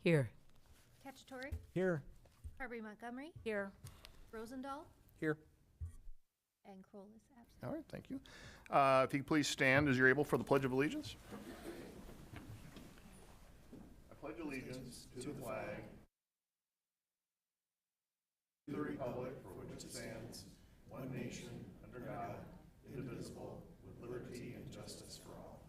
Here. Cacciatore, Here. Carberry Montgomery, Here. Rosendahl, Here. and Kroll is absent. All right, thank you. If you could please stand as you're able for the Pledge of Allegiance. I pledge allegiance to the flag, to the republic for which it stands, one nation, under God, indivisible, with liberty and justice for all.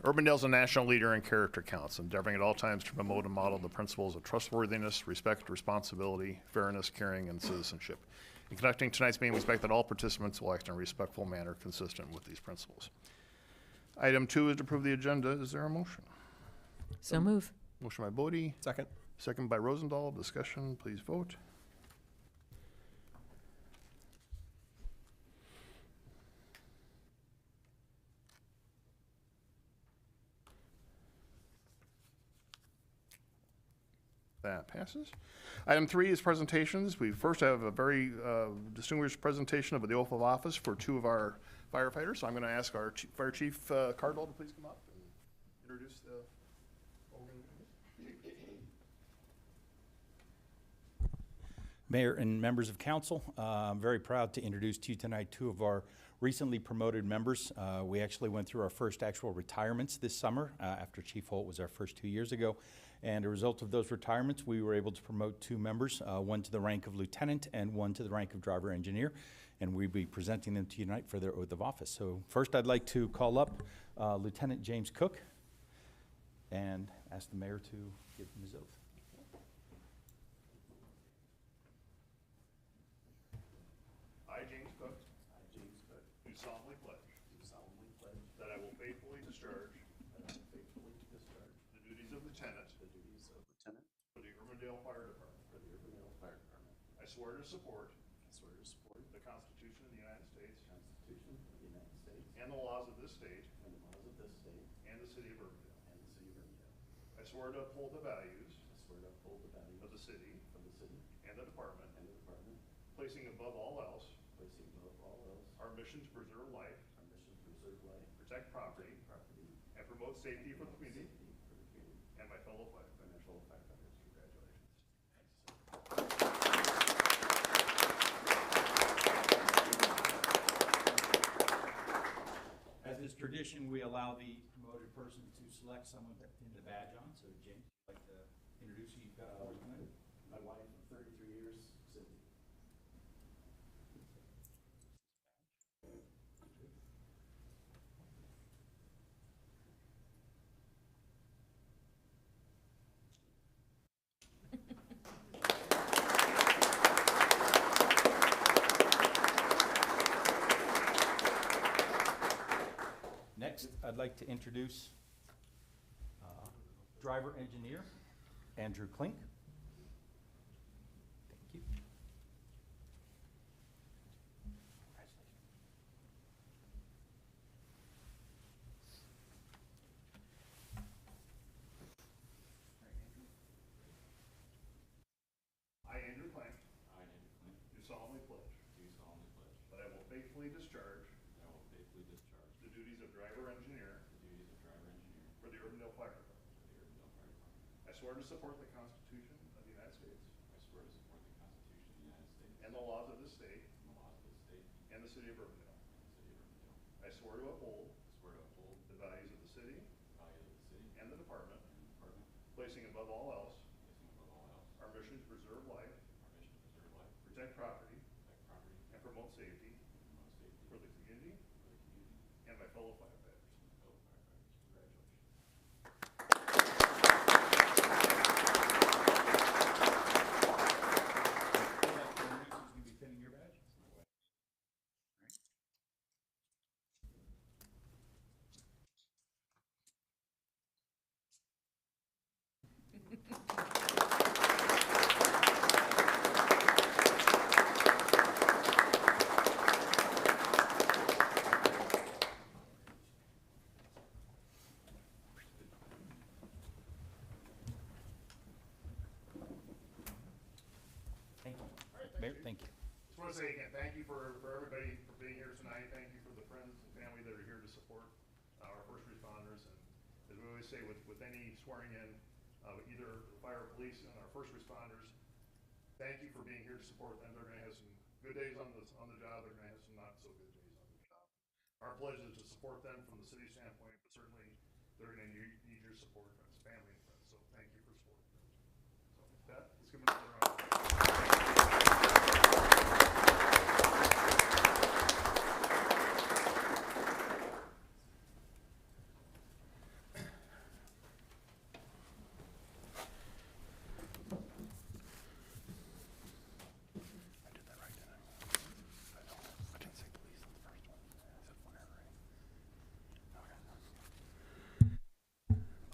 Urbandale's a national leader in character counts, endeavoring at all times to promote and model the principles of trustworthiness, respect, responsibility, fairness, caring, and citizenship. In conducting tonight's meeting, we expect that all participants will act in a respectful manner consistent with these principles. Item 2 is to approve the agenda. Is there a motion? So move. Motion by Bodie, Second. second by Rosendahl. Discussion, please vote. That passes. Item 3 is presentations. We first have a very distinguished presentation of the oath of office for 2 of our firefighters. So I'm going to ask our Fire Chief Cardwell to please come up and introduce the Mayor and members of council, I'm very proud to introduce to you tonight 2 of our recently promoted members. We actually went through our first actual retirements this summer after Chief Holt was our first 2 years ago. And a result of those retirements, we were able to promote 2 members, one to the rank of lieutenant and one to the rank of driver engineer. And we'll be presenting them to you tonight for their oath of office. So first I'd like to call up Lieutenant James Cook and ask the mayor to give him his oath. I, James Cook. Do solemnly pledge. That I will faithfully discharge. The duties of lieutenant. For the Urbandale Fire Department. I swear to support. The Constitution of the United States. And the laws of this state. And the city of Urbandale. I swear to uphold the values. Of the city. And the department. Placing above all else. Our mission to preserve life. Protect property. And promote safety for the community. And my fellow firefighters. Congratulations. As is tradition, we allow the promoted person to select someone to pin the badge on. So James, I'd like to introduce you. You've got a tonight. My wife of 33 years, Cindy. Next, I'd like to introduce driver engineer Andrew Klink. Thank you. I, Andrew Plank. Do solemnly pledge. That I will faithfully discharge. The duties of driver engineer. For the Urbandale Fire Department. I swear to support the Constitution of the United States. And the laws of this state. And the city of Urbandale. I swear to uphold. The values of the city. And the department. Placing above all else. Our mission to preserve life. Protect property. And promote safety. For the community. And my fellow firefighters. Congratulations. Who's going to be pinning your badge? Thank you. Mayor, thank you. Just want to say again, thank you for everybody for being here tonight. Thank you for the friends and family that are here to support our first responders. And as we always say with any swearing in, either the fire or police and our first responders, thank you for being here to support them. They're gonna have some good days on the job, they're gonna have some not so good days on the job. Our pledge is to support them from the city standpoint, but certainly they're gonna need your support as family and friends, so thank you for supporting them. So with that, let's give them another round.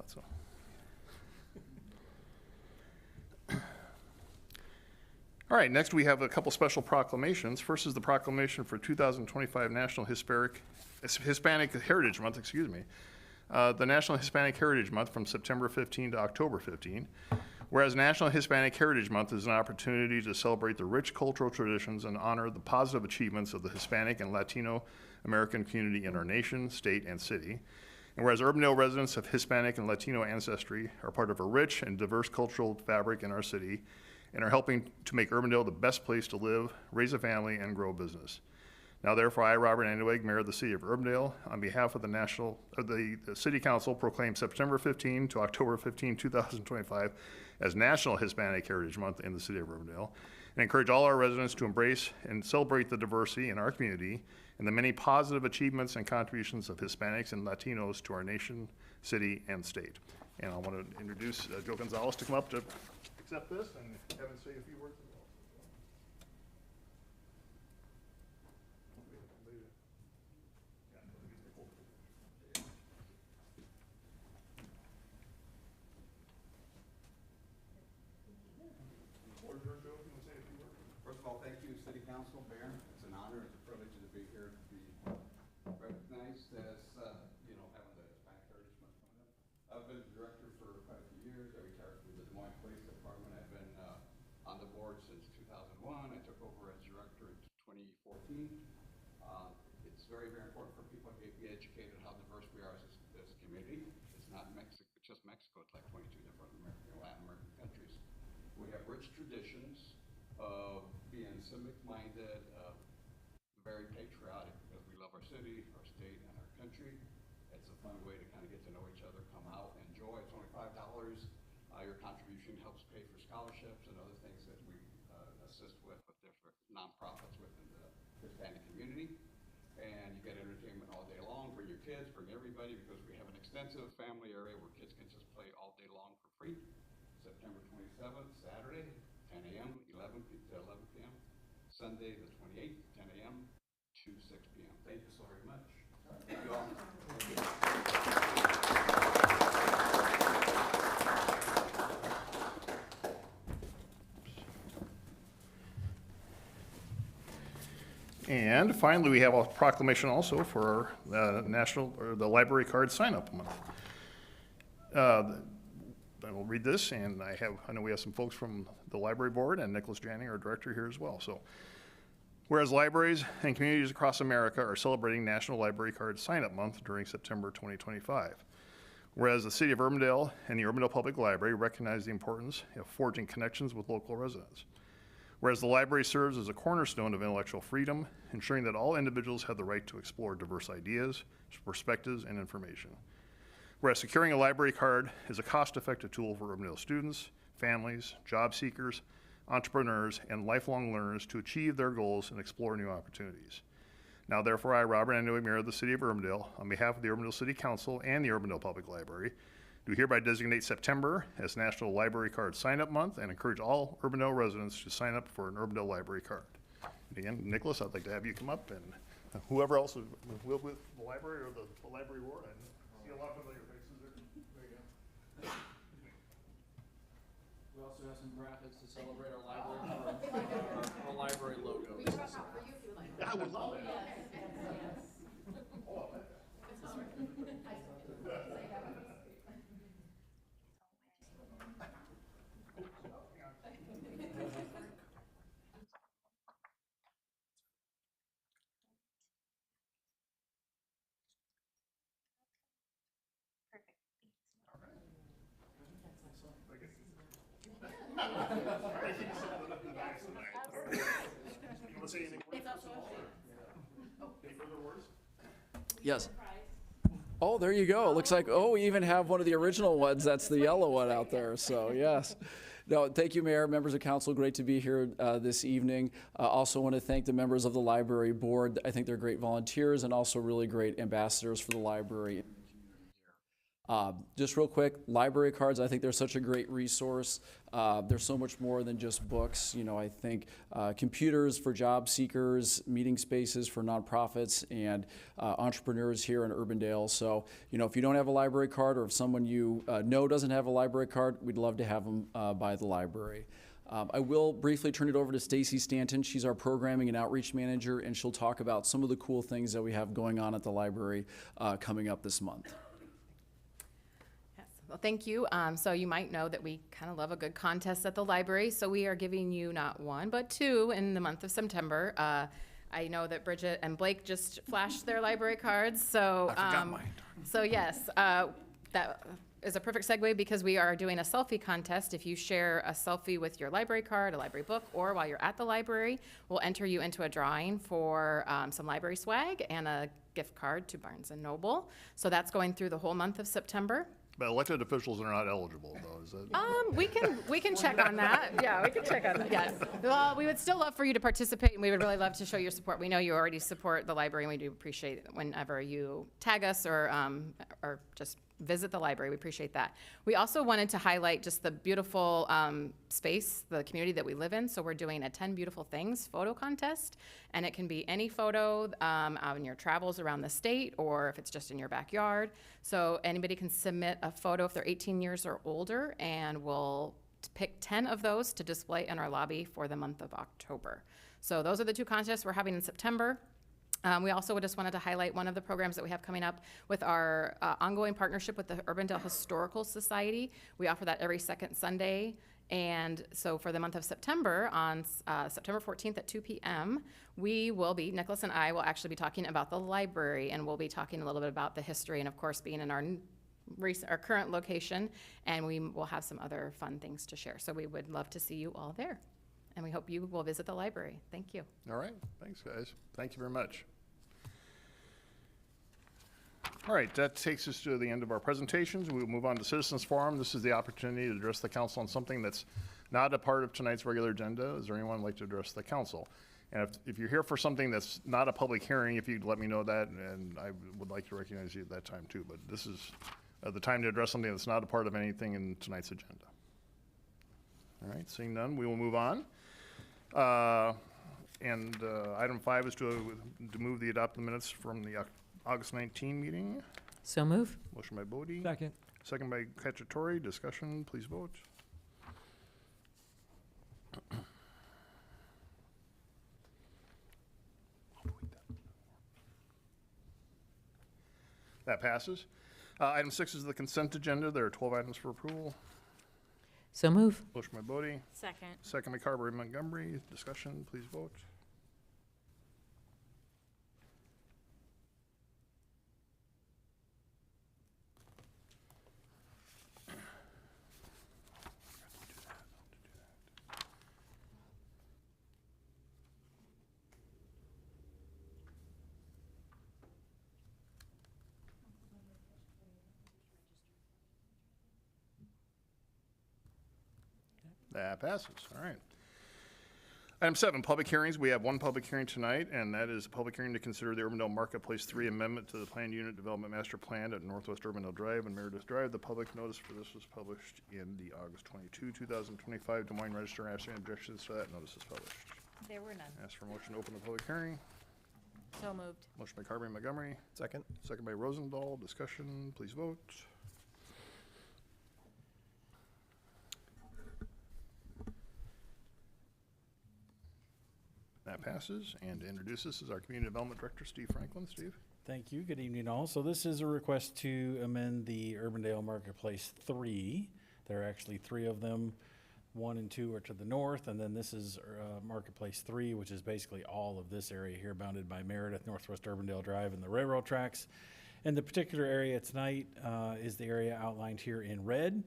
So. All right, next we have a couple special proclamations. First is the proclamation for 2025 National Hispanic Heritage Month, excuse me. The National Hispanic Heritage Month from September 15 to October 15. Whereas National Hispanic Heritage Month is an opportunity to celebrate the rich cultural traditions and honor the positive achievements of the Hispanic and Latino American community in our nation, state, and city. And whereas Urbandale residents of Hispanic and Latino ancestry are part of a rich and diverse cultural fabric in our city and are helping to make Urbandale the best place to live, raise a family, and grow a business. Now therefore, I, Robert Anduig, Mayor of the City of Urbandale, on behalf of the City Council, proclaim September 15 to October 15, 2025 as National Hispanic Heritage Month in the City of Urbandale, and encourage all our residents to embrace and celebrate the diversity in our community and the many positive achievements and contributions of Hispanics and Latinos to our nation, city, and state. And I want to introduce Joe Gonzalez to come up to accept this and have him say a few words as well. First of all, thank you, City Council, Mayor. It's an honor, it's a privilege to be here, to be recognized as, having the Hispanic Heritage Month coming up. I've been the director for quite a few years. I retired from the Des Moines Police Department. I've been on the board since 2001. I took over as director in 2014. It's very, very important for people to be educated how diverse we are as a community. It's not Mexico, just Mexico. It's like 22 different Latin American countries. We have rich traditions of being civic-minded, very patriotic, because we love our city, our state, and our country. It's a fun way to kind of get to know each other, come out, enjoy. It's only $5. Your contribution helps pay for scholarships and other things that we assist with different nonprofits within the Hispanic community. And you get entertainment all day long. Bring your kids, bring everybody, because we have an extensive family area where kids can just play all day long for free. September 27th, Saturday, 10 a.m., 11 p.m. Sunday, the 28th, 10 a.m. to 6 p.m. Thank you so very much. Thank you all. And finally, we have a proclamation also for the Library Card Sign-Up Month. I will read this, and I know we have some folks from the library board and Nicholas Janning, our director, here as well. So, whereas libraries and communities across America are celebrating National Library Card Sign-Up Month during September 2025. Whereas the City of Urbandale and the Urbandale Public Library recognize the importance of forging connections with local residents. Whereas the library serves as a cornerstone of intellectual freedom, ensuring that all individuals have the right to explore diverse ideas, perspectives, and information. Whereas securing a library card is a cost-effective tool for Urbandale students, families, job seekers, entrepreneurs, and lifelong learners to achieve their goals and explore new opportunities. Now therefore, I, Robert Anduig, Mayor of the City of Urbandale, on behalf of the Urbandale City Council and the Urbandale Public Library, do hereby designate September as National Library Card Sign-Up Month and encourage all Urbandale residents to sign up for an Urbandale Library card. And again, Nicholas, I'd like to have you come up, and whoever else is with the library or the library board. I see a lot of familiar faces there. There you go. We also have some graphics to celebrate our library, our library logo. We can talk out for you if you like. I would love that. Oh, I like that. Perfect. I think some of the backs tonight. You want to say anything? Any further words? Yes. Oh, there you go. It looks like, oh, we even have one of the original ones. That's the yellow one out there. So, yes. No, thank you, Mayor, members of council. Great to be here this evening. Also want to thank the members of the library board. I think they're great volunteers and also really great ambassadors for the library. Just real quick, library cards, I think they're such a great resource. They're so much more than just books. You know, I think computers for job seekers, meeting spaces for nonprofits, and entrepreneurs here in Urbandale. So, you know, if you don't have a library card, or if someone you know doesn't have a library card, we'd love to have them by the library. I will briefly turn it over to Stacy Stanton. She's our programming and outreach manager, and she'll talk about some of the cool things that we have going on at the library coming up this month. Well, thank you. So you might know that we kind of love a good contest at the library. So we are giving you not one, but two in the month of September. I know that Bridget and Blake just flashed their library cards. So, I forgot mine. So yes, that is a perfect segue because we are doing a selfie contest. If you share a selfie with your library card, a library book, or while you're at the library, we'll enter you into a drawing for some library swag and a gift card to Barnes & Noble. So that's going through the whole month of September. But elected officials are not eligible, though, is that? We can check on that. Yeah, we can check on that, yes. Well, we would still love for you to participate, and we would really love to show your support. We know you already support the library, and we do appreciate it whenever you tag us or just visit the library. We appreciate that. We also wanted to highlight just the beautiful space, the community that we live in. So we're doing a 10 Beautiful Things photo contest, and it can be any photo on your travels around the state, or if it's just in your backyard. So anybody can submit a photo if they're 18 years or older, and we'll pick 10 of those to display in our lobby for the month of October. So those are the two contests we're having in September. We also just wanted to highlight one of the programs that we have coming up with our ongoing partnership with the Urbandale Historical Society. We offer that every second Sunday. And so for the month of September, on September 14th at 2 p.m., Nicholas and I will actually be talking about the library, and we'll be talking a little bit about the history, and of course being in our current location, and we will have some other fun things to share. So we would love to see you all there. And we hope you will visit the library. Thank you. All right, thanks, guys. Thank you very much. All right, that takes us to the end of our presentations. We will move on to Citizens Forum. This is the opportunity to address the council on something that's not a part of tonight's regular agenda. Is there anyone who'd like to address the council? And if you're here for something that's not a public hearing, if you'd let me know that, and I would like to recognize you at that time too. But this is the time to address something that's not a part of anything in tonight's agenda. All right, seeing none, we will move on. Item 5 is to move the adopted minutes from the August 19 meeting. So move. Motion by Bodie. Second. Second by Cacciatore. Discussion, please vote. That passes. Item 6 is the consent agenda. There are 12 items for approval. So move. Motion by Bodie. Second. Second by Carberry Montgomery. Discussion, please vote. That passes. All right. Item 7, public hearings. We have one public hearing tonight, and that is a public hearing to consider the Urbandale Marketplace 3 amendment to the Planned Unit Development Master Plan at Northwest Urbandale Drive and Meredith Drive. The public notice for this was published in the August 22, 2025 Des Moines Register. Ask any objections to that. Notice is published. There were none. Ask for a motion to open the public hearing. So moved. Motion by Carberry Montgomery. Second. Second by Rosendahl. Discussion. Please vote. That passes. And to introduce this is our Community Development Director, Steve Franklin. Steve? Thank you. Good evening, all. So this is a request to amend the Urbandale Marketplace 3. There are actually 3 of them. 1 and 2 are to the north, and then this is Marketplace 3, which is basically all of this area here, bounded by Meredith, Northwest Urbandale Drive, and the railroad tracks. And the particular area tonight is the area outlined here in red.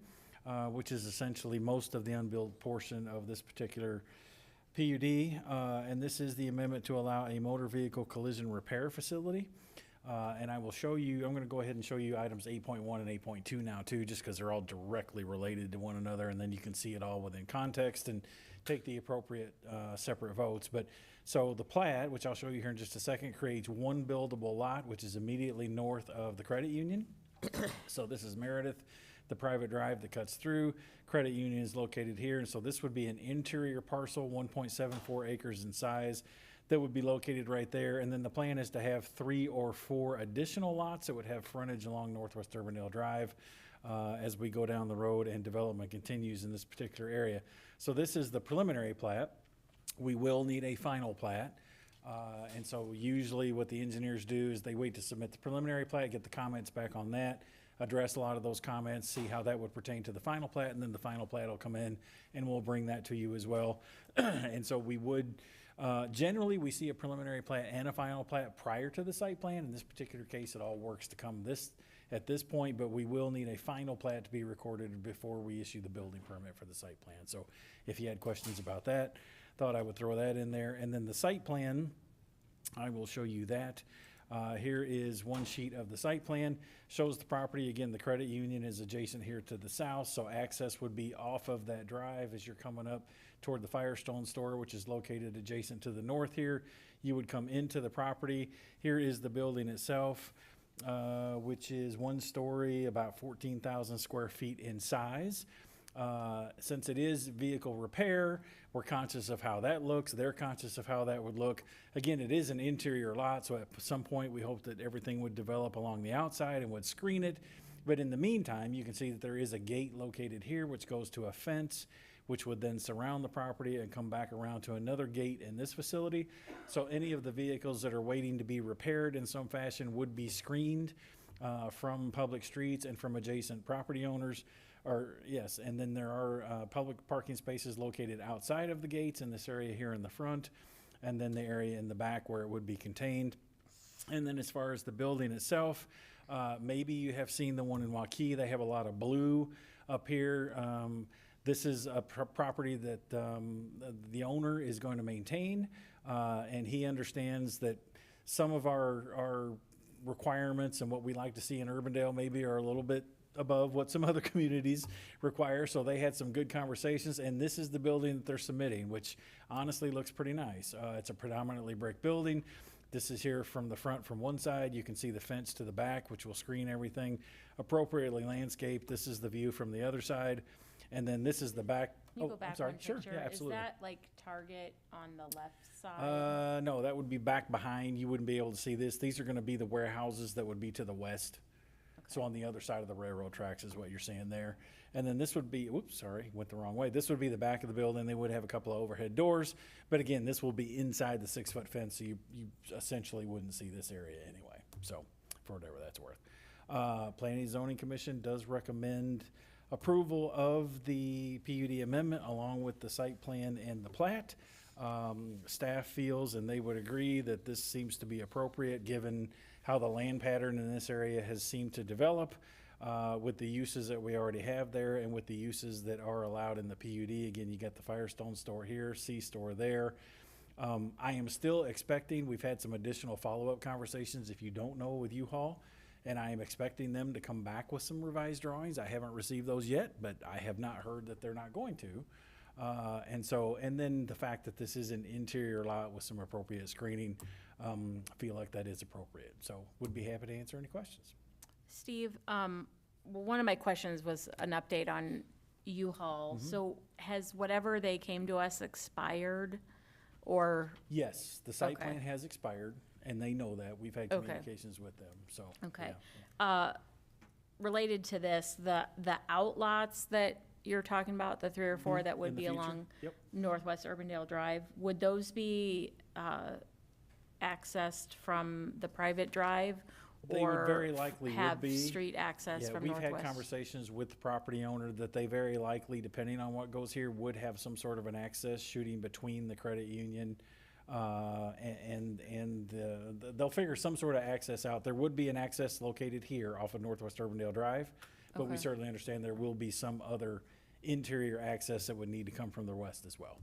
which is essentially most of the unbuilt portion of this particular PUD. And this is the amendment to allow a motor vehicle collision repair facility. And I will show you, I'm going to go ahead and show you items 8.1 and 8.2 now too, just because they're all directly related to one another, and then you can see it all within context and take the appropriate separate votes. But so the plat, which I'll show you here in just a second, creates one buildable lot, which is immediately north of the credit union. So this is Meredith, the private drive that cuts through. Credit union is located here, and so this would be an interior parcel, 1.74 acres in size, that would be located right there. And then the plan is to have 3 or 4 additional lots that would have frontage along Northwest Urbandale Drive as we go down the road and development continues in this particular area. So this is the preliminary plat. We will need a final plat. And so usually what the engineers do is they wait to submit the preliminary plat, get the comments back on that, address a lot of those comments, see how that would pertain to the final plat, and then the final plat will come in and we'll bring that to you as well. And so we would, generally we see a preliminary plat and a final plat prior to the site plan. In this particular case, it all works to come at this point, but we will need a final plat to be recorded before we issue the building permit for the site plan. So if you had questions about that, thought I would throw that in there. And then the site plan, I will show you that. Here is one sheet of the site plan, shows the property. Again, the credit union is adjacent here to the south, so access would be off of that drive as you're coming up toward the Firestone store, which is located adjacent to the north here. You would come into the property. Here is the building itself, which is 1 story, about 14,000 square feet in size. Since it is vehicle repair, we're conscious of how that looks. They're conscious of how that would look. Again, it is an interior lot, so at some point we hope that everything would develop along the outside and would screen it. But in the meantime, you can see that there is a gate located here which goes to a fence, which would then surround the property and come back around to another gate in this facility. So any of the vehicles that are waiting to be repaired in some fashion would be screened from public streets and from adjacent property owners. Yes, and then there are public parking spaces located outside of the gates in this area here in the front, and then the area in the back where it would be contained. And then as far as the building itself, maybe you have seen the one in Waukee. They have a lot of blue up here. This is a property that the owner is going to maintain, and he understands that some of our requirements and what we like to see in Urbandale maybe are a little bit above what some other communities require. So they had some good conversations, and this is the building that they're submitting, which honestly looks pretty nice. It's a predominantly brick building. This is here from the front from one side. You can see the fence to the back, which will screen everything appropriately landscaped. This is the view from the other side. And then this is the back. Can you go I'm back sorry. one Sure, picture? yeah, absolutely. Is that like Target on the left side? No, that would be back behind. You wouldn't be able to see this. These are going to be the warehouses that would be to the west. So on the other side of the railroad tracks is what you're seeing there. And then this would be, whoops, sorry, went the wrong way. This would be the back of the building. They would have a couple of overhead doors. But again, this will be inside the 6-foot fence, so you essentially wouldn't see this area anyway. So for whatever that's worth. Planning and Zoning Commission does recommend approval of the PUD amendment along with the site plan and the plat. Staff feels, and they would agree, that this seems to be appropriate given how the land pattern in this area has seemed to develop with the uses that we already have there and with the uses that are allowed in the PUD. Again, you got the Firestone store here, C-store there. I am still expecting, we've had some additional follow-up conversations, if you don't know, with U-Haul, and I am expecting them to come back with some revised drawings. I haven't received those yet, but I have not heard that they're not going to. And then the fact that this is an interior lot with some appropriate screening, I feel like that is appropriate. So would be happy to answer any questions. Steve, well, one of my questions was an update on U-Haul. Mm-hmm. So has whatever they came to us expired, or? Yes, the site Okay. plan has expired, and they know that. We've had Okay. communications with them, so. Okay. yeah. Related to this, the outlots that you're talking about, the 3 or 4 that In would the be future. along Yep. Northwest Urbandale Drive, would those be accessed from the private drive? They would very likely would have be. street access Yeah, from we've Northwest? had conversations with the property owner that they very likely, depending on what goes here, would have some sort of an access shooting between the credit union they'll figure some sort of access out. There would be an access located here off of Northwest Urbandale Drive, But we Okay. certainly understand there will be some other interior access that would need to come from the west as well.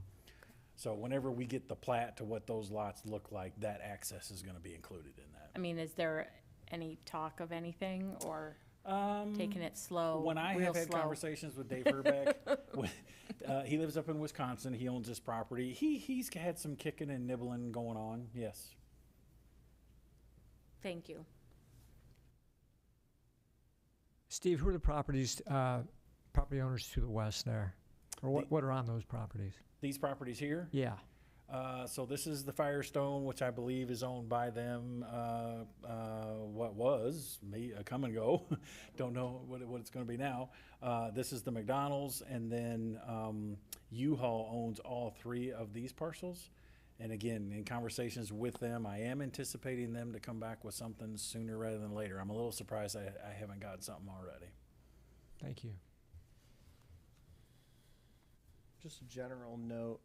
So whenever we get the plat to what those lots look like, that access is gonna be included in that. I mean, is there any talk of anything or Um, taking it slow, When I real have had slow? conversations with Dave Herbeck, he lives up in Wisconsin, he owns this property, he's had some kicking and nibbling going on, yes. Thank you. Steve, who are the properties, property owners to the west there? Or what are on those properties? These properties here, Yeah, so this is the Firestone, which I believe is owned by them, what was, a come and go, don't know what it's gonna be now. This is the McDonald's, and then, U-Haul owns all three of these parcels. And again, in conversations with them, I am anticipating them to come back with something sooner rather than later. I'm a little surprised I haven't got something already. thank you. Just a general note,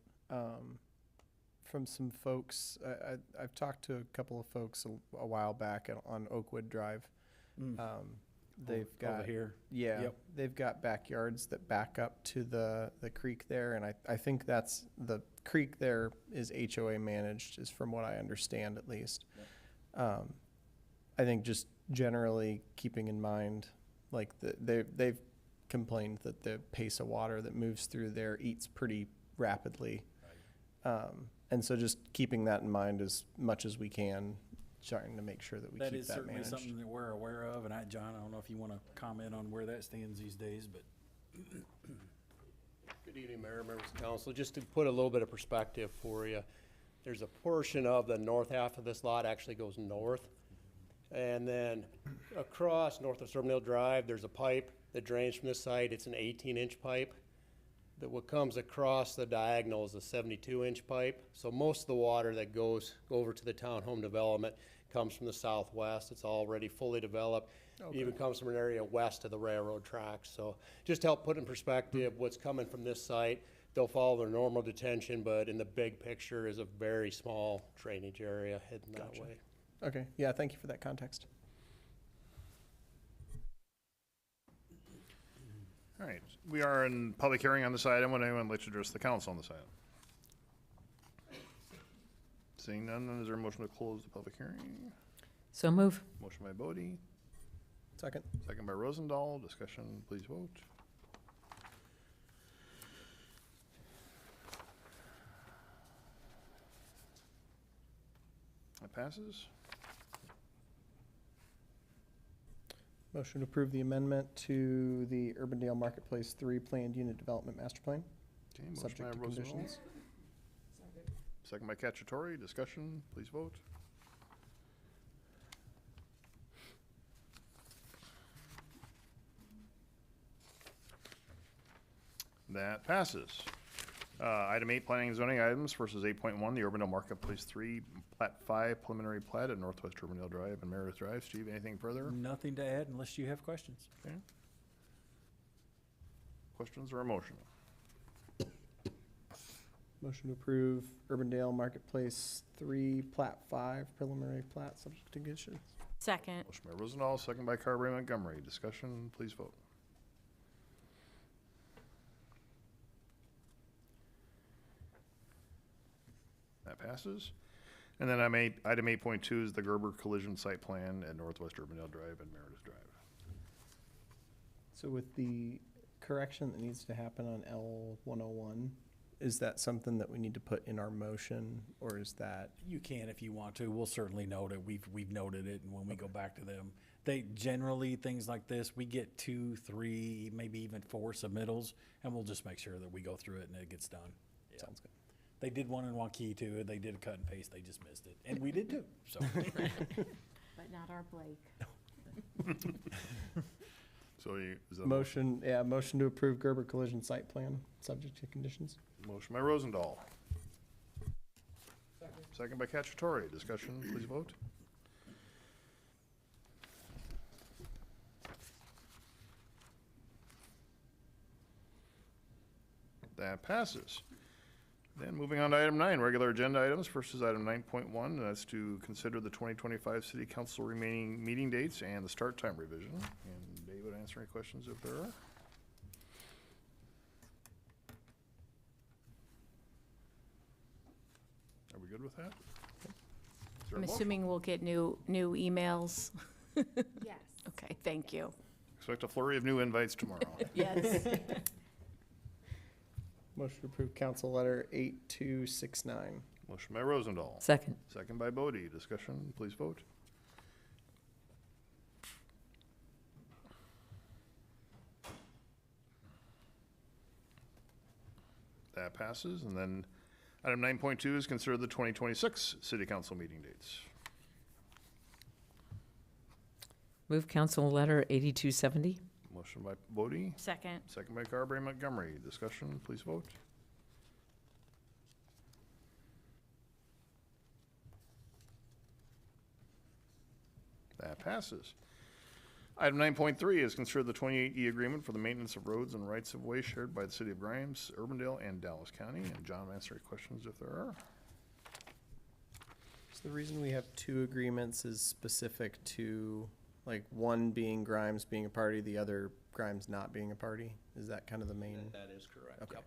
from some folks, I've talked to a couple of folks a while back on Oakwood Drive. They've Over got, here. yeah, Yep. they've got backyards that back up to the creek there, and I think that's, the creek there is HOA managed, is from what I understand at least. I think just generally keeping in mind, like, they've complained that the pace of water that moves through there eats pretty rapidly. And so just keeping that in mind as much as we can, trying to make sure that we That keep is that certainly managed. something that we're aware of, and John, I don't know if you wanna comment on where that stands these days, but. Good evening, Mayor, members of council. Just to put a little bit of perspective for you, there's a portion of the north half of this lot actually goes north. And then across north of Urbandale Drive, there's a pipe that drains from this site. It's an 18-inch pipe. That what comes across the diagonal is a 72-inch pipe. So most of the water that goes over to the townhome development comes from the southwest. It's already fully developed. It even comes from an area west of the railroad tracks. So just to help put in perspective what's coming from this site, they'll follow their normal detention, but in the big picture is a very small drainage area heading that way. Okay, yeah, thank you for that context. All right, we are in public hearing on this item. Would anyone like to address the council on this item? Seeing none, then is there a motion to close the public hearing? So move. Motion by Bodie, Second. second by Rosendahl. Discussion, please vote. That passes. Motion to approve the amendment to the Urbandale Marketplace 3 Planned Unit Development Master Plan, Okay, motion subject by to Rosendahl. conditions. Second by Cacciatore. Discussion, please vote. That passes. Item 8, planning and zoning items versus 8.1, the Urbandale Marketplace 3, Plat 5, preliminary plat at Northwest Urbandale Drive and Meredith Drive. Steve, anything further? Nothing to add unless you have questions. Okay. Questions or a motion? Motion to approve Urbandale Marketplace 3 Plat 5 Preliminary Plat, subject to conditions. Second. Motion by Rosendahl, second by Carberry Montgomery. Discussion, please vote. That passes. And then item 8.2 is the Gerber Collision Site Plan at Northwest Urbandale Drive and Meredith Drive. So with the correction that needs to happen on L101, is that something that we need to put in our motion, or is that? You can if you want to. We'll certainly note it. We've noted it, and when we go back to them, they generally, things like this, we get 2, 3, maybe even 4 submittals, and we'll just make sure that we go through it and it gets done. Yeah. Sounds good. They did one in Waukee too. They did a cut and paste. They just missed it, and we did too. So But not our Blake. So is that Motion to approve Gerber Collision Site Plan, subject to conditions. motion by Rosendahl? Second by Cacciatore. Discussion, please vote. That passes. Then moving on to item 9, regular agenda items. First is item 9.1, and that's to consider the 2025 city council remaining meeting dates and the start time revision. And David, I answer any questions if there are. Are we good with that? Is there a I'm motion? assuming we'll get new emails. Yes. Okay, thank you. Expect a flurry of new invites tomorrow. Yes. Motion to approve council letter 8269. Motion by Rosendahl. Second. Second by Bodie. Discussion, please vote. That passes. And then item 9.2 is consider the 2026 city council meeting dates. Move council letter 8270. Motion by Bodie, Second. second by Carberry Montgomery. Discussion, please vote. That passes. Item 9.3 is consider the 28E agreement for the maintenance of roads and rights of way shared by the city of Grimes, Urbandale, and Dallas County. And John, answer any questions if there are. So the reason we have two agreements is specific to, like, one being Grimes being a party, the other Grimes not being a party? Is that kind of the main? That is correct. Okay.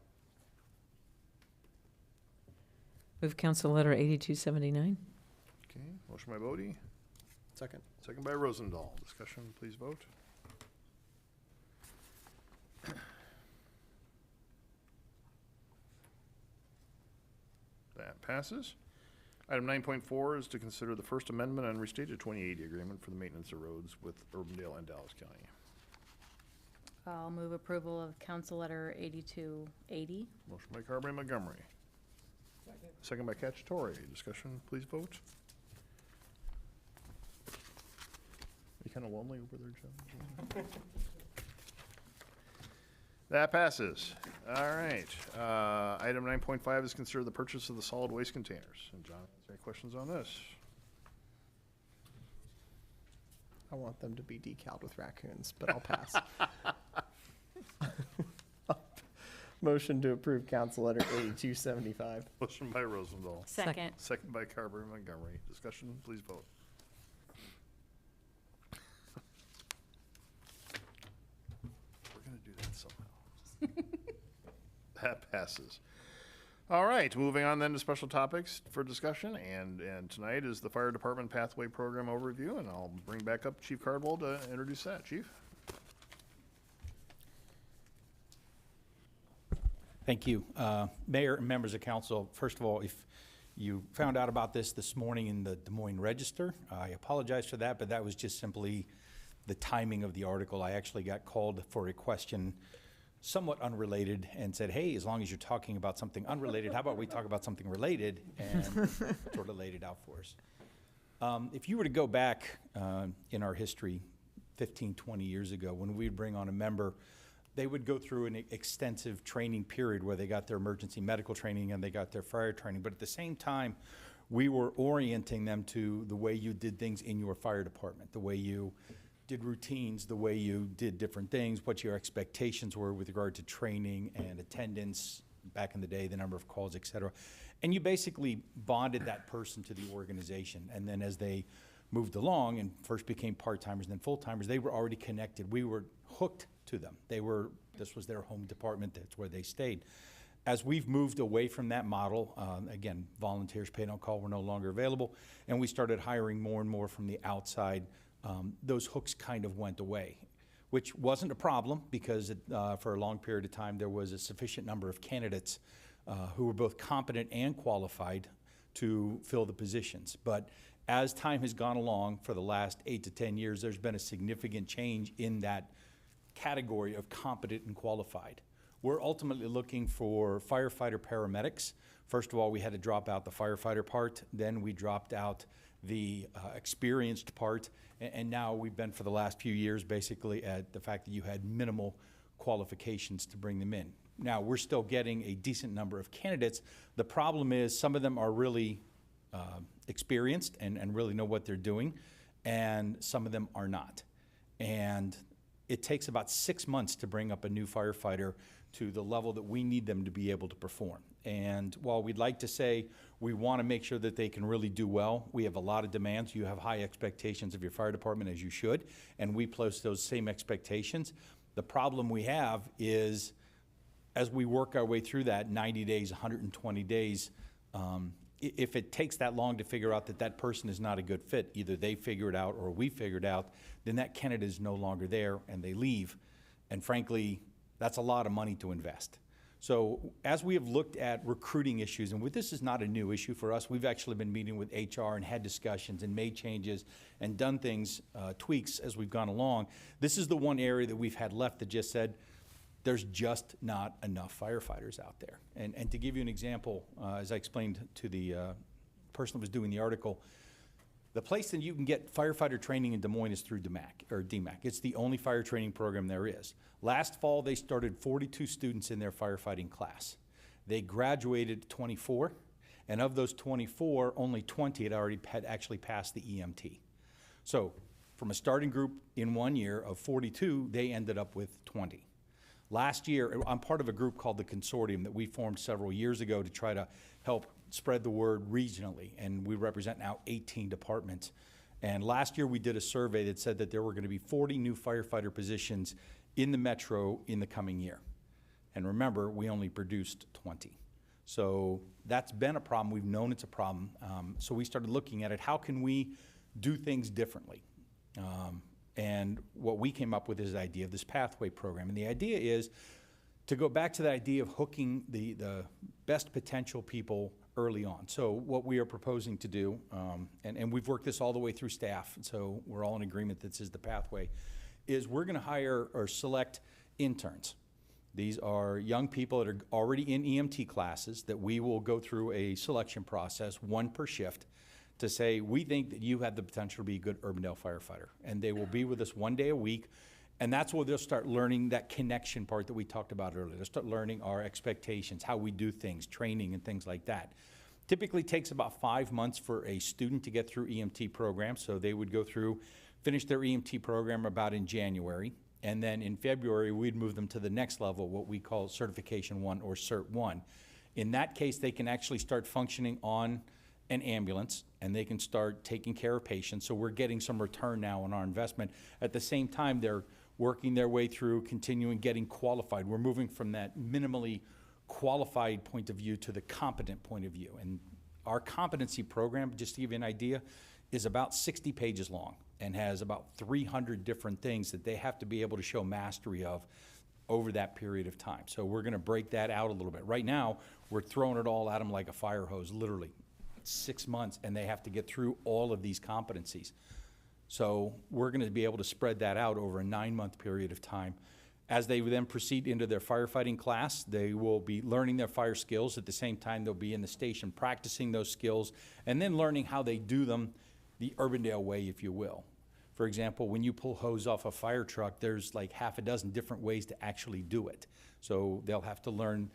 Move council letter 8279. Okay, motion by Bodie, Second. second by Rosendahl. Discussion, please vote. That passes. Item 9.4 is to consider the First Amendment and restated 2080 agreement for the maintenance of roads with Urbandale and Dallas County. I'll move approval of council letter 8280. Motion by Carberry Montgomery. Second by Cacciatore. Discussion, please vote. Are you kind of lonely over there, John? That passes. All right. Item 9.5 is consider the purchase of the solid waste containers. And John, is there any questions on this? I want them to be decaled with raccoons, but I'll pass. Motion to approve council letter 8275. Motion by Rosendahl. Second. Second by Carberry Montgomery. Discussion, please vote. We're gonna do that somehow. That passes. All right, moving on then to special topics for discussion, and tonight is the Fire Department Pathway Program Overview, and I'll bring back up Chief Cardwell to introduce that. Chief? Thank you. Mayor and members of council, first of all, if you found out about this morning in the Des Moines Register, I apologize for that, but that was just simply the timing of the article. I actually got called for a question somewhat unrelated and said, hey, as long as you're talking about something unrelated, how about we talk about something related, and sort of laid it out for us. If you were to go back in our history 15, 20 years ago, when we'd bring on a member, they would go through an extensive training period where they got their emergency medical training and they got their fire training. But at the same time, we were orienting them to the way you did things in your fire department, the way you did routines, the way you did different things, what your expectations were with regard to training and attendance back in the day, the number of calls, et cetera. And you basically bonded that person to the organization. And then as they moved along and first became part-timers and then full-timers, they were already connected. We were hooked to them. This was their home department. That's where they stayed. As we've moved away from that model, again, volunteers paid on call were no longer available, and we started hiring more and more from the outside. Those hooks kind of went away, which wasn't a problem because for a long period of time there was a sufficient number of candidates who were both competent and qualified to fill the positions. But as time has gone along for the last 8 to 10 years, there's been a significant change in that category of competent and qualified. We're ultimately looking for firefighter paramedics. First of all, we had to drop out the firefighter part, then we dropped out the experienced part, and now we've been for the last few years basically at the fact that you had minimal qualifications to bring them in. Now, we're still getting a decent number of candidates. The problem is some of them are really experienced and really know what they're doing, and some of them are not. And it takes about 6 months to bring up a new firefighter to the level that we need them to be able to perform. And while we'd like to say we want to make sure that they can really do well, we have a lot of demands. You have high expectations of your fire department, as you should, and we post those same expectations. The problem we have is, as we work our way through that 90 days, 120 days, if it takes that long to figure out that that person is not a good fit, either they figure it out or we figure it out, then that candidate is no longer there and they leave. And frankly, that's a lot of money to invest. So as we have looked at recruiting issues, and this is not a new issue for us, we've actually been meeting with HR and had discussions and made changes and done things, tweaks as we've gone along. This is the one area that we've had left that just said, there's just not enough firefighters out there. And to give you an example, as I explained to the person who was doing the article, the place that you can get firefighter training in Des Moines is through DMAC. It's the only fire training program there is. Last fall, they started 42 students in their firefighting class. They graduated 24, and of those 24, only 20 had actually passed the EMT. So from a starting group in 1 year of 42, they ended up with 20. Last year, I'm part of a group called the Consortium that we formed several years ago to try to help spread the word regionally, and we represent now 18 departments. And last year we did a survey that said that there were going to be 40 new firefighter positions in the metro in the coming year. And remember, we only produced 20. So that's been a problem. We've known it's a problem. So we started looking at it. How can we do things differently? And what we came up with is the idea of this pathway program. And the idea is to go back to the idea of hooking the best potential people early on. So what we are proposing to do, and we've worked this all the way through staff, so we're all in agreement that this is the pathway, is we're going to hire or select interns. These are young people that are already in EMT classes that we will go through a selection process, one per shift, to say, we think that you have the potential to be a good Urbandale firefighter. And they will be with us 1 day a week, and that's where they'll start learning that connection part that we talked about earlier. They'll start learning our expectations, how we do things, training and things like that. Typically takes about 5 months for a student to get through EMT program, so they would go through, finish their EMT program about in January, and then in February, we'd move them to the next level, what we call Certification 1 or Cert 1. In that case, they can actually start functioning on an ambulance, and they can start taking care of patients. So we're getting some return now on our investment. At the same time, they're working their way through, continuing getting qualified. We're moving from that minimally qualified point of view to the competent point of view. And our competency program, just to give you an idea, is about 60 pages long and has about 300 different things that they have to be able to show mastery of over that period of time. So we're gonna break that out a little bit. Right now, we're throwing it all at them like a fire hose, literally. 6 months, and they have to get through all of these competencies. So we're going to be able to spread that out over a 9-month period of time. As they then proceed into their firefighting class, they will be learning their fire skills. At the same time, they'll be in the station practicing those skills and then learning how they do them the Urbandale way, if you will. For example, when you pull hose off a fire truck, there's like half a dozen different ways to actually do it. So they'll have to learn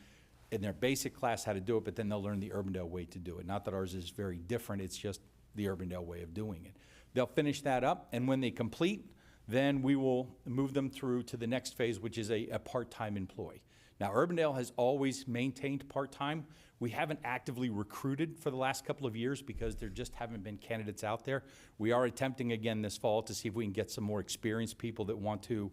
in their basic class how to do it, but then they'll learn the Urbandale way to do it. Not that ours is very different, it's just the Urbandale way of doing it. They'll finish that up, and when they complete, then we will move them through to the next phase, which is a part-time employee. Now, Urbandale has always maintained part-time. We haven't actively recruited for the last couple of years because there just haven't been candidates out there. We are attempting again this fall to see if we can get some more experienced people that want to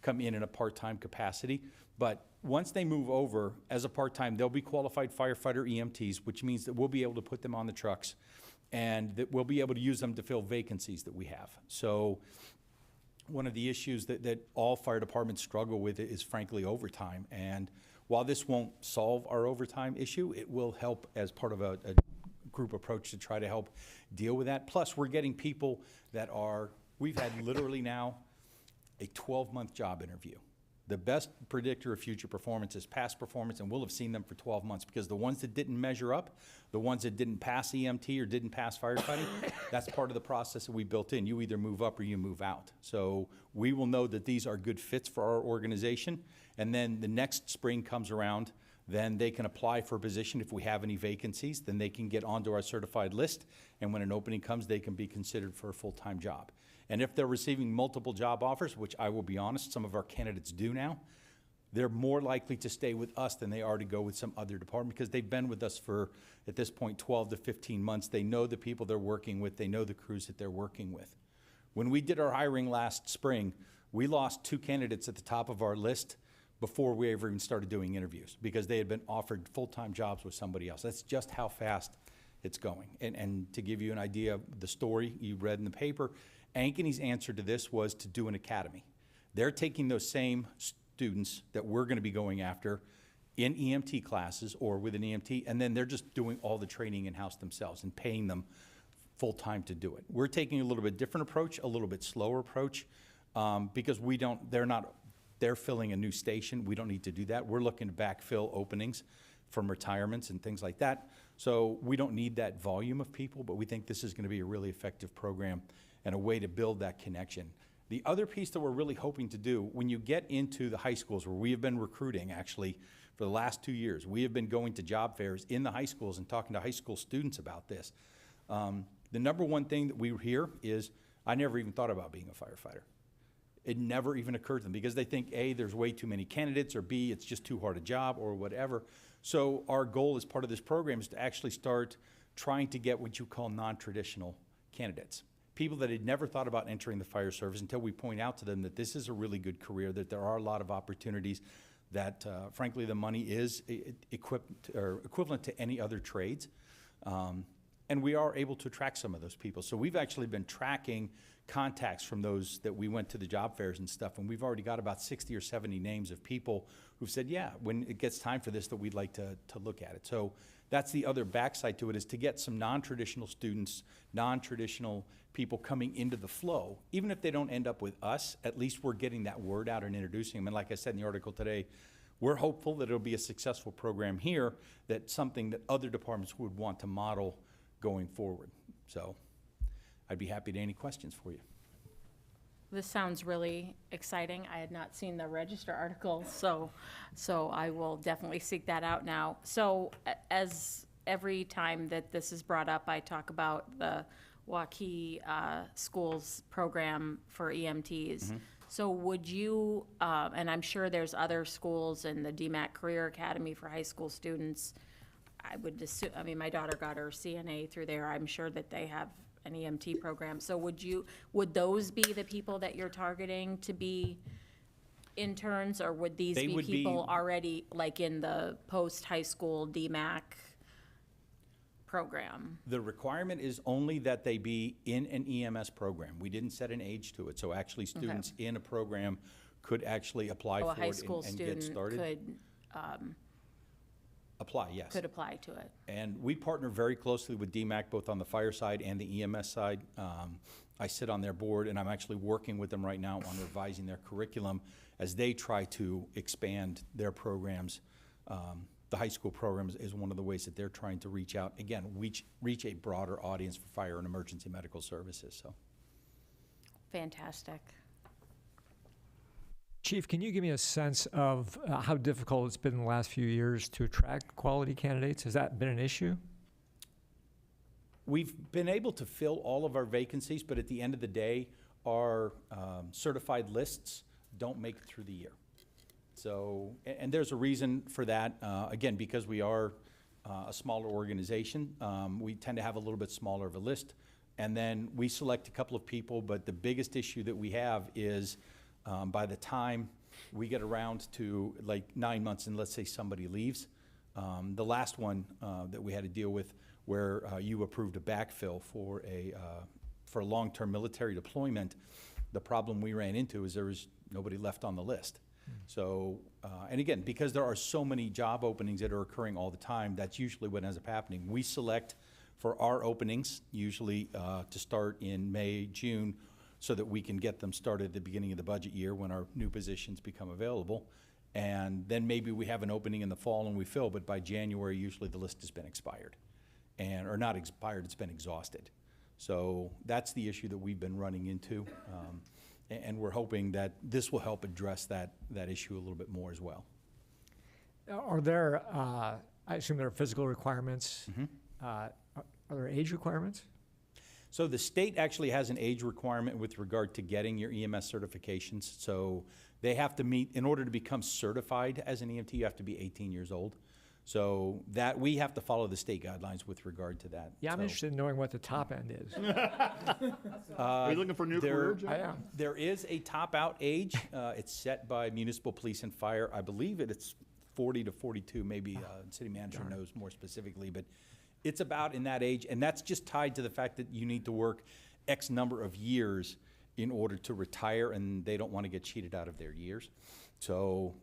come in a part-time capacity. But once they move over as a part-time, they'll be qualified firefighter EMTs, which means that we'll be able to put them on the trucks and that we'll be able to use them to fill vacancies that we have. So one of the issues that all fire departments struggle with is frankly overtime. And while this won't solve our overtime issue, it will help as part of a group approach to try to help deal with that. Plus, we're getting people that we've had literally now a 12-month job interview. The best predictor of future performance is past performance, and we'll have seen them for 12 months because the ones that didn't measure up, the ones that didn't pass EMT or didn't pass firefighting, that's part of the process that we built in. You either move up or you move out. So we will know that these are good fits for our organization, and then the next spring comes around, then they can apply for a position if we have any vacancies, then they can get onto our certified list, and when an opening comes, they can be considered for a full-time job. And if they're receiving multiple job offers, which I will be honest, some of our candidates do now, they're more likely to stay with us than they are to go with some other department because they've been with us for, at this point, 12 to 15 months. They know the people they're working with. They know the crews that they're working with. When we did our hiring last spring, we lost 2 candidates at the top of our list before we ever even started doing interviews because they had been offered full-time jobs with somebody else. That's just how fast it's going. And to give you an idea of the story you read in the paper, Ankeny's answer to this was to do an academy. They're taking those same students that we're going to be going after in EMT classes or with an EMT, and then they're just doing all the training in-house themselves and paying them full-time to do it. We're taking a little bit different approach, a little bit slower approach, because they're filling a new station. We don't need to do that. We're looking to backfill openings from retirements and things like that. So we don't need that volume of people, but we think this is going to be a really effective program and a way to build that connection. The other piece that we're really hoping to do, when you get into the high schools where we have been recruiting actually for the last 2 years, we have been going to job fairs in the high schools and talking to high school students about this. The number one thing that we hear is, I never even thought about being a firefighter. It never even occurred to them because they think A, there's way too many candidates, or B, it's just too hard a job or whatever. So our goal as part of this program is to actually start trying to get what you call non-traditional candidates. People that had never thought about entering the fire service until we point out to them that this is a really good career, that there are a lot of opportunities, that frankly the money is equivalent to any other trades. And we are able to attract some of those people. So we've actually been tracking contacts from those that we went to the job fairs and stuff, and we've already got about 60 or 70 names of people who've said, yeah, when it gets time for this, that we'd like to look at it. So that's the other backside to it, is to get some non-traditional students, non-traditional people coming into the flow. Even if they don't end up with us, at least we're getting that word out and introducing them. And like I said in the article today, we're hopeful that it'll be a successful program here, that's something that other departments would want to model going forward. So I'd be happy to any questions for you. This sounds really exciting. I had not seen the Register article, so I will definitely seek that out now. So as every time that this is brought up, I talk about the Waukee Schools program for EMTs. So would you, and I'm sure there's other schools in the DMAC Career Academy for high school students, I would assume, I mean, my daughter got her CNA through there. I'm sure that they have an EMT program. So would those be the people that you're targeting to be interns, or would these be people already like in the post-high school DMAC program? The requirement is only that they be in an EMS program. We didn't set an age to it, so actually students in a program could actually apply for A high it school and get student started. could Apply, yes. could apply to it. And we partner very closely with DMAC, both on the fire side and the EMS side. I sit on their board, and I'm actually working with them right now on revising their curriculum as they try to expand their programs. The high school programs is one of the ways that they're trying to reach out, again, reach a broader audience for fire and emergency medical services. So, Fantastic. Chief, can you give me a sense of how difficult it's been in the last few years to attract quality candidates? Has that been an issue? we've been able to fill all of our vacancies, but at the end of the day, our certified lists don't make it through the year. So, and there's a reason for that. Again, because we are a smaller organization, we tend to have a little bit smaller of a list. And then we select a couple of people, but the biggest issue that we have is by the time we get around to like 9 months and let's say somebody leaves, the last one that we had to deal with where you approved a backfill for a long-term military deployment, the problem we ran into is there was nobody left on the list. So, and again, because there are so many job openings that are occurring all the time, that's usually what ends up happening. We select for our openings, usually to start in May, June, so that we can get them started at the beginning of the budget year when our new positions become available. And then maybe we have an opening in the fall and we fill, but by January, usually the list has been expired. Or not expired, it's been exhausted. So that's the issue that we've been running into. And we're hoping that this will help address that issue a little bit more as well. Are there, I assume there are physical requirements. Are there age requirements? So the state actually has an age requirement with regard to getting your EMS certifications. So they have to meet, in order to become certified as an EMT, you have to be 18 years old. So that, we have to follow the state guidelines with regard to that. Yeah, I'm So, interested in knowing what the top end is. Are you looking for a new there- career, Jim? I am. There is a top-out age. It's set by municipal police and fire. I believe it's 40 to 42, maybe city manager knows more specifically, but it's about in that age. And that's just tied to the fact that you need to work X number of years in order to retire, and they don't want to get cheated out of their years. So,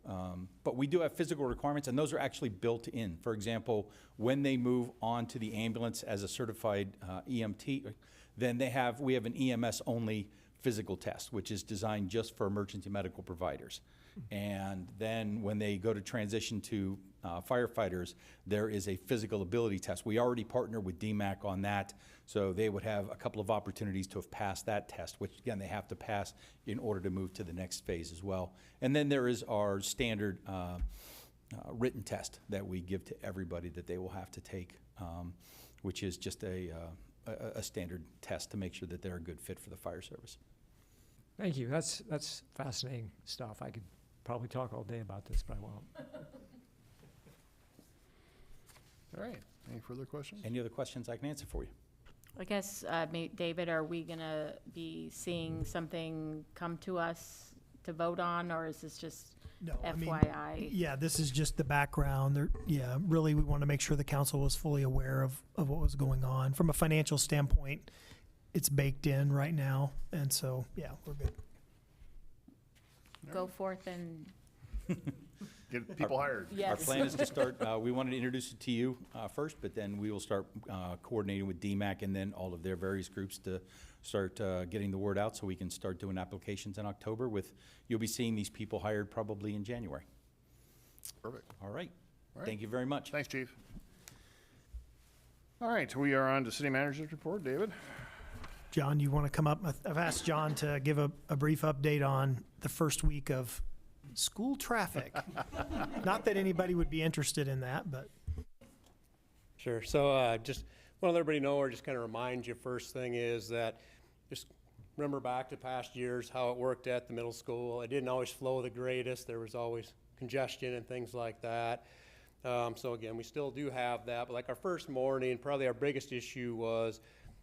but we do have physical requirements, and those are actually built in. For example, when they move on to the ambulance as a certified EMT, then we have an EMS-only physical test, which is designed just for emergency medical providers. And then when they go to transition to firefighters, there is a physical ability test. We already partner with DMAC on that, so they would have a couple of opportunities to have passed that test, which again, they have to pass in order to move to the next phase as well. And then there is our standard written test that we give to everybody that they will have to take, which is just a standard test to make sure that they're a good fit for the fire service. Thank you. That's fascinating stuff. I could probably talk all day about this, but I won't. All right, any further questions? Any other questions I can answer for you? I guess, David, are we gonna be seeing something come to us to vote on, or is this just No, I mean, FYI? yeah, this is just the background. Yeah, really, we want to make sure the council was fully aware of what was going on. From a financial standpoint, it's baked in right now, and so, yeah, we're good. Go forth and, Get people hired. Our yes. plan is to start, we wanted to introduce it to you first, but then we will start coordinating with DMAC and then all of their various groups to start getting the word out so we can start doing applications in October with, you'll be seeing these people hired probably in January. Perfect. All right. All right. Thank you very much. Thanks, Chief. All right, we are on to city manager's report. David? John, you want to come up? I've asked John to give a brief update on the first week of school traffic. Not that anybody would be interested in that, but Sure. So just want to let everybody know, or just kind of remind you, first thing is that just remember back to past years how it worked at the middle school. It didn't always flow the greatest. There was always congestion and things like that. So again, we still do have that. But like our first morning, probably our biggest issue was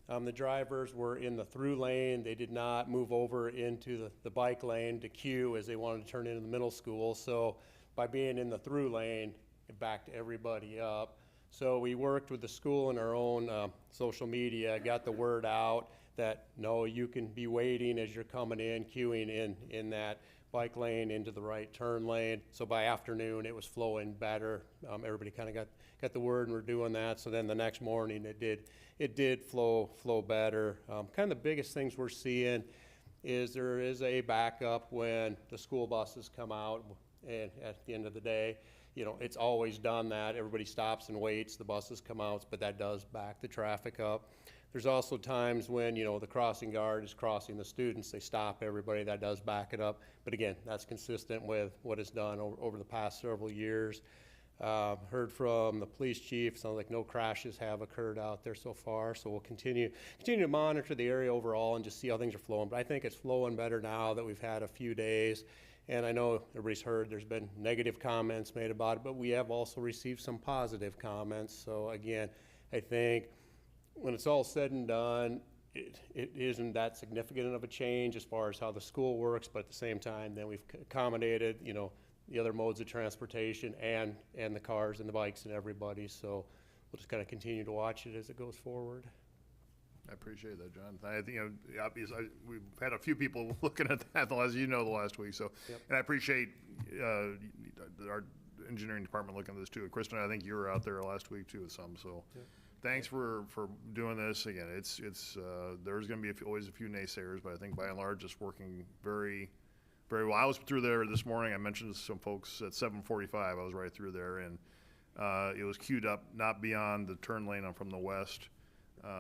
the drivers were in the through lane. They did not move over into the bike lane to queue as they wanted to turn into the middle school. So by being in the through lane, it backed everybody up. So we worked with the school and our own social media, got the word out that, no, you can be waiting as you're coming in, queuing in that bike lane into the right turn lane. So by afternoon, it was flowing better. Everybody kind of got the word and we're doing that. So then the next morning, it did flow better. Kind of the biggest things we're seeing is there is a backup when the school buses come out, and at the end of the day, you know, it's always done that. Everybody stops and waits, the buses come out, but that does back the traffic up. There's also times when, you know, the crossing guard is crossing the students, they stop everybody, that does back it up. But again, that's consistent with what is done over the past several years. Heard from the police chief, sounds like no crashes have occurred out there so far, so we'll continue to monitor the area overall and just see how things are flowing. But I think it's flowing better now that we've had a few days. And I know everybody's heard there's been negative comments made about it, but we have also received some positive comments. So again, I think when it's all said and done, it isn't that significant of a change as far as how the school works, but at the same time, then we've accommodated, you know, the other modes of transportation and the cars and the bikes and everybody. So we'll just kind of continue to watch it as it goes forward. I appreciate that, John. I think, you know, obviously, we've had a few people looking at that the last week. So, Yep. And I appreciate our engineering department looking at this too. Kristen, I think you were out there last week too with some. So, Yep. Thanks for doing this. Again, it's there's going to be always a few naysayers, but I think by and large it's working very, very well. I was through there this morning. I mentioned to some folks at 7:45. I was right through there, and it was queued up not beyond the turn lane from the west.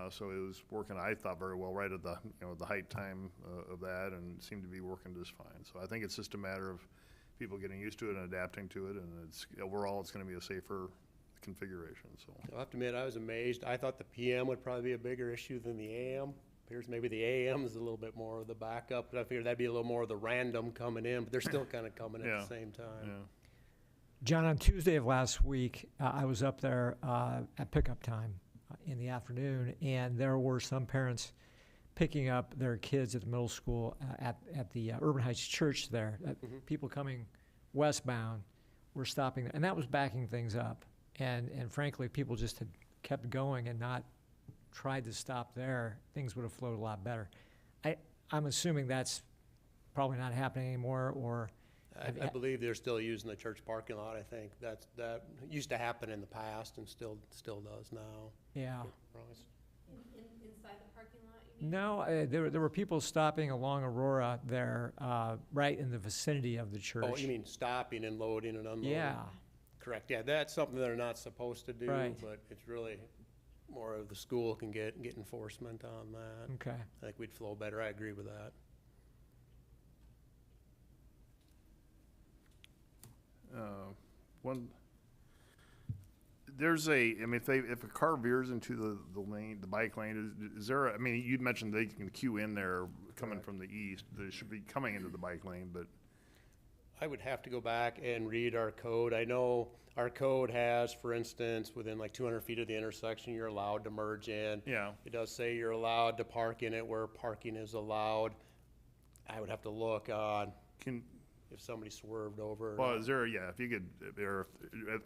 So it was working, I thought, very well right at the height time of that, and seemed to be working just fine. So I think it's just a matter of people getting used to it and adapting to it, and overall it's going to be a safer configuration. So I'll have to admit, I was amazed. I thought the PM would probably be a bigger issue than the AM. appears maybe the AM is a little bit more of the backup, but I figured that'd be a little more of the random coming in, but they're still kind of coming at Yeah. the same time. Yeah. John, on Tuesday of last week, I was up there at pickup time in the afternoon, and there were some parents picking up their kids at the middle school at the Urban Heights Church there. People coming westbound were stopping, and that was backing things up. And frankly, if people just had kept going and not tried to stop there, things would have flowed a lot better. I'm assuming that's probably not happening anymore, or I believe they're still using the church parking lot. I think that used to happen in the past and still does now. yeah. Ross? Inside the parking lot, you No, there were people stopping along Aurora there, right in the vicinity of the church. Oh, you mean stopping and loading and unloading? Yeah, Correct, yeah, that's something they're not supposed to do, Right. but it's really more of the school can get enforcement on that. okay. I think we'd flow better, I agree with that. One, there's I mean, if a car veers into the lane, the bike lane, is there, I mean, you mentioned they can queue in there coming from the east, they should be coming into the bike lane, but I would have to go back and read our code. I know our code has, for instance, within like 200 feet of the intersection, you're allowed to merge in. yeah, It does say you're allowed to park in it where parking is allowed. I would have to look on can, if somebody swerved over. or well, not. is there, yeah, if you could, or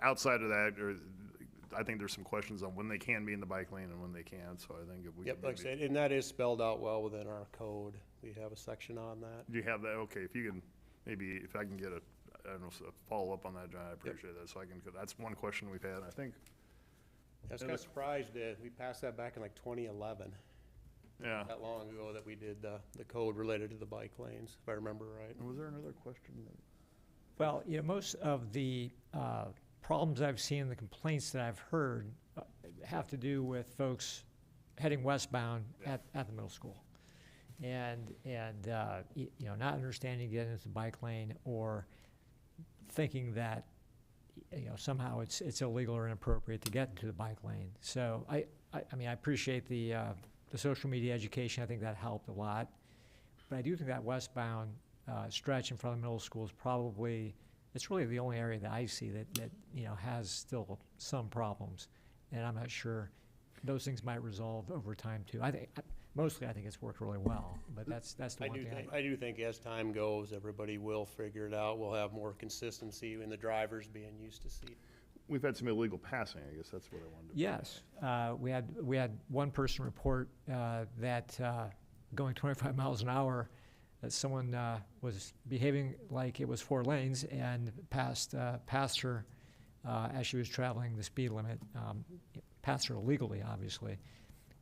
outside of that, or, I think there's some questions on when they can be in the bike lane and when they can't, so I think if we Yep, could like I maybe. said, and that is spelled out well within our code. We have a section on that. Do you have that? Okay, if you can, maybe if I can get I don't know, a follow-up on that, John, I appreciate that, so I can, 'cause that's one question we've had, I think, I was kind of surprised that we passed that back in like 2011, yeah. that long ago that we did the code related to the bike lanes, if I remember right. Was there another question? Well, most of the problems I've seen, the complaints that I've heard have to do with folks heading westbound at the middle school. And not understanding getting into the bike lane, or thinking that, somehow it's illegal or inappropriate to get into the bike lane. So I mean, I appreciate the social media education. I think that helped a lot. But I do think that westbound stretch in front of the middle school is probably, it's really the only area that I see that has still some problems. And I'm not sure those things might resolve over time too. I think it's worked really well, but that's the one thing. I do think as time goes, everybody will figure it out. We'll have more consistency in the drivers being used to see. We've had some illegal passing, I guess that's what I wanted to. Yes, we had one person report that going 25 miles an hour, that someone was behaving like it was 4 lanes and passed her as she was traveling the speed limit, passed her illegally, obviously.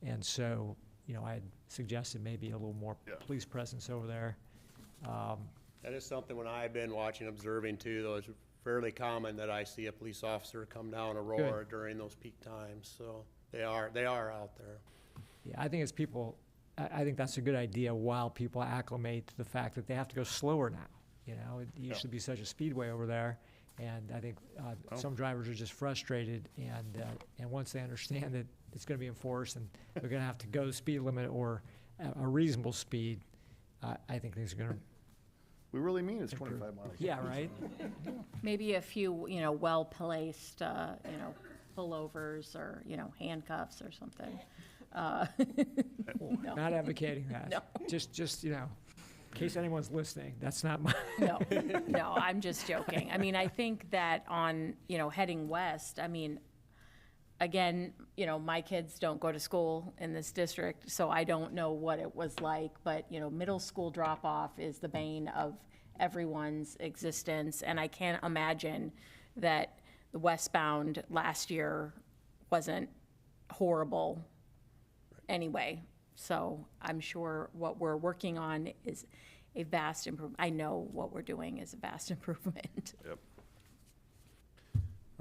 And so, I had suggested maybe a little more police presence over there. That is something when I've been watching, observing too, though, it's fairly common that I see a police officer come down Aurora during those peak times, so they are out there. Yeah, I think I think that's a good idea while people acclimate to the fact that they have to go slower now. It used to be such a speedway over there, and I think some drivers are just frustrated, and once they understand that it's going to be enforced and they're going to have to go the speed limit or a reasonable speed, I think things are going to. We really mean it's 25 miles. Yeah, right? Maybe a few, well-placed, pullovers or, handcuffs or something. No. Not advocating that. No. Just, in case anyone's listening, that's not my. No, I'm just joking. I mean, I think that on, heading west, I mean, again, my kids don't go to school in this district, so I don't know what it was like, but, middle school drop-off is the bane of everyone's existence, and I can't imagine that the westbound last year wasn't horrible anyway. So I'm sure what we're working on is a vast improvement. I know what we're doing is a vast improvement. Yep.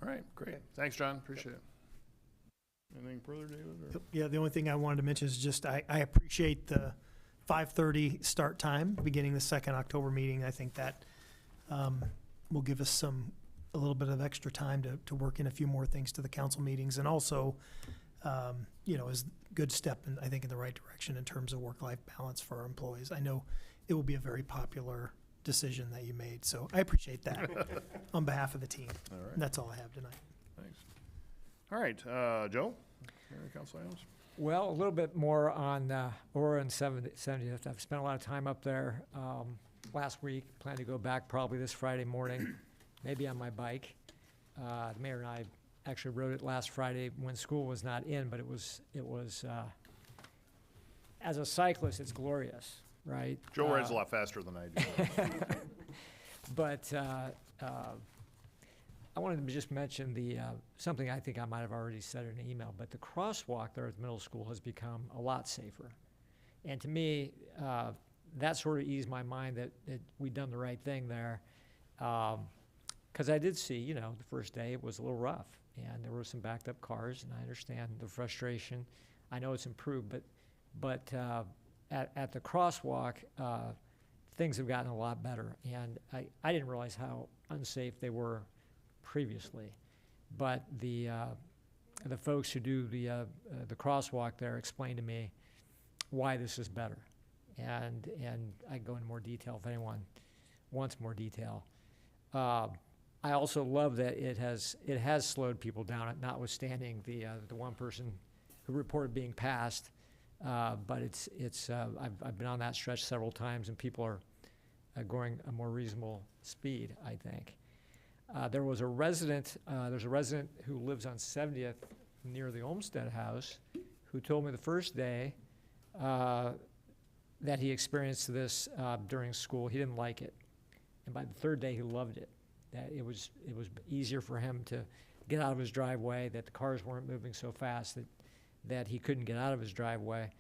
All right, great. Thanks, John, appreciate it. Anything further, David? or- Yeah, the only thing I wanted to mention is just I appreciate the 5:30 start time, beginning the second October meeting. I think that will give us a little bit of extra time to work in a few more things to the council meetings. And also, is a good step in, I think, in the right direction in terms of work-life balance for our employees. I know it will be a very popular decision that you made, so I appreciate that on behalf of the team. All right. And that's all I have tonight. Thanks. All right, Joe? Any council items? Well, a little bit more on Aurora and 70th. I've spent a lot of time up there last week. Plan to go back probably this Friday morning, maybe on my bike. The mayor and I actually rode it last Friday when school was not in, but it was as a cyclist, it's glorious, right? Joe rides a lot faster than I do. But I wanted to just mention something I think I might have already said in an email, but the crosswalk there at the middle school has become a lot safer. And to me, that sort of eased my mind that we'd done the right thing there. Because I did see, the first day it was a little rough, and there were some backed up cars, and I understand the frustration. I know it's improved, but at the crosswalk, things have gotten a lot better. And I didn't realize how unsafe they were previously, but the folks who do the crosswalk there explained to me why this is better, and I can go into more detail if anyone wants more detail. I also love that it has slowed people down, notwithstanding the one person who reported being passed. But I've been on that stretch several times, and people are going a more reasonable speed, I think. There's a resident who lives on 70th near the Olmsted House who told me the first day that he experienced this during school, he didn't like it. And by the third day, he loved it. That it was easier for him to get out of his driveway, that the cars weren't moving so fast that he couldn't get out of his driveway.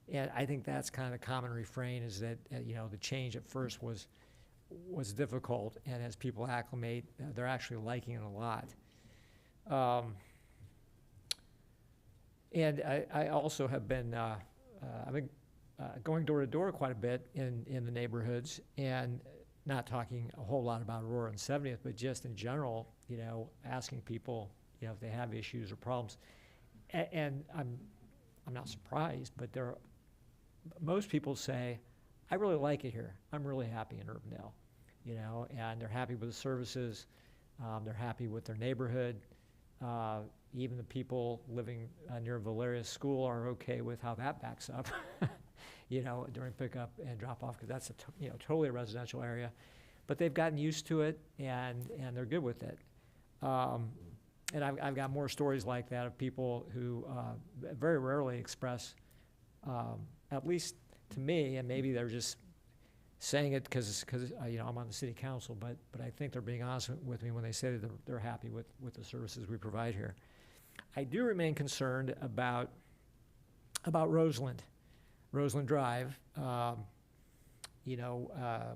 And I think that's kind of the common refrain, is that the change at first was difficult, and as people acclimate, they're actually liking it a lot. And I also have been going door to door quite a bit in the neighborhoods, and not talking a whole lot about Aurora and 70th, but just in general, asking people, if they have issues or problems. And I'm not surprised, but most people say, I really like it here. I'm really happy in Urbandale, and they're happy with the services. They're happy with their neighborhood. Even the people living near Valeria School are okay with how that backs up, during pickup and drop off, because that's totally a residential area. But they've gotten used to it, and they're good with it. And I've got more stories like that of people who very rarely express, at least to me, and maybe they're just saying it because I'm on the city council, but I think they're being honest with me when they say that they're happy with the services we provide here. I do remain concerned about Roseland Drive. What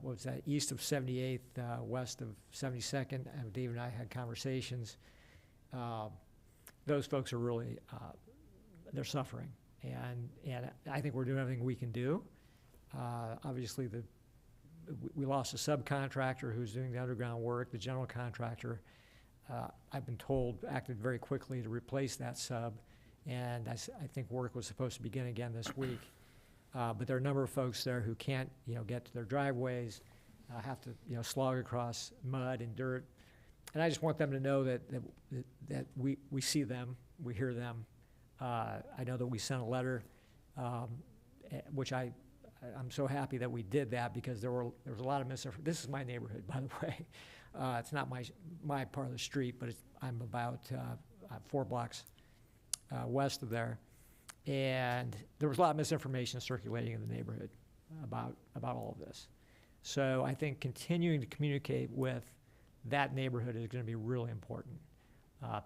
was that, east of 78th, west of 72nd. Dave and I had conversations. Those folks are really, they're suffering. And I think we're doing everything we can do. Obviously, we lost a subcontractor who's doing the underground work. The general contractor, I've been told, acted very quickly to replace that sub. And I think work was supposed to begin again this week. But there are a number of folks there who can't, get to their driveways, have to, slog across mud and dirt. And I just want them to know that we see them, we hear them. I know that we sent a letter, which I'm so happy that we did that, because there was a lot of misinformation. This is my neighborhood, by the way. It's not my part of the street, but I'm about 4 blocks west of there. And there was a lot of misinformation circulating in the neighborhood about all of this. So I think continuing to communicate with that neighborhood is going to be really important.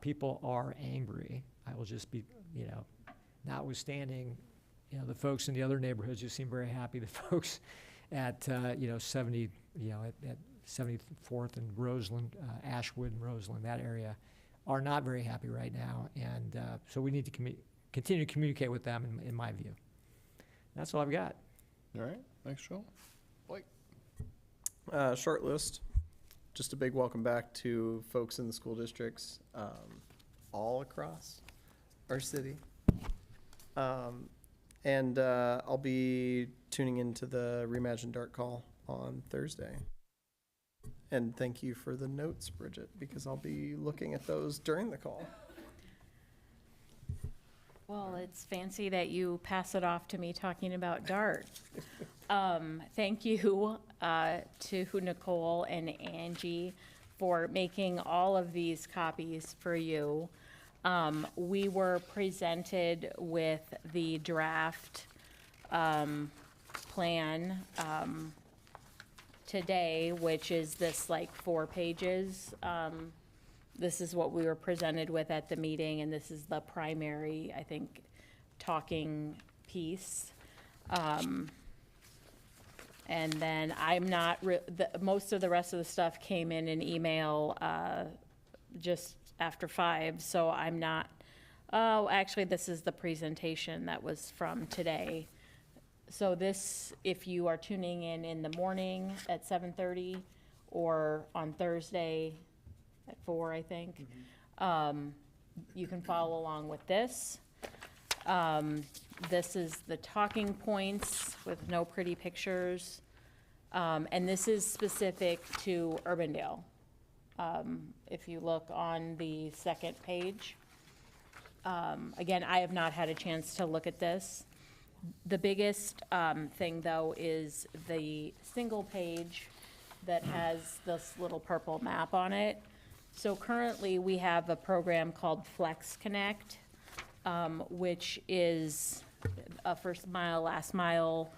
People are angry. I will just be, notwithstanding, the folks in the other neighborhoods who seem very happy. The folks at 70, at 74th and Roseland, Ashwood and Roseland, that area, are not very happy right now. And so we need to continue to communicate with them, in my view. That's all I've got. All right, thanks, Joe. Blake? Short list. Just a big welcome back to folks in the school districts all across our city. And I'll be tuning into the Reimagine Dart call on Thursday. And thank you for the notes, Bridget, because I'll be looking at those during the call. Well, it's fancy that you pass it off to me talking about DART. Thank you to Nicole and Angie for making all of these copies for you. We were presented with the draft plan today, which is this like 4 pages. This is what we were presented with at the meeting, and this is the primary, I think, talking piece. And then I'm not, most of the rest of the stuff came in an email just after 5, so I'm not, oh, actually, this is the presentation that was from today. So this, if you are tuning in the morning at 7:30 or on Thursday at 4, I think, you can follow along with this. This is the talking points with no pretty pictures. And this is specific to Urbandale. If you look on the second page. Again, I have not had a chance to look at this. The biggest thing, though, is the single page that has this little purple map on it. So currently, we have a program called Flex Connect, which is a first mile, last mile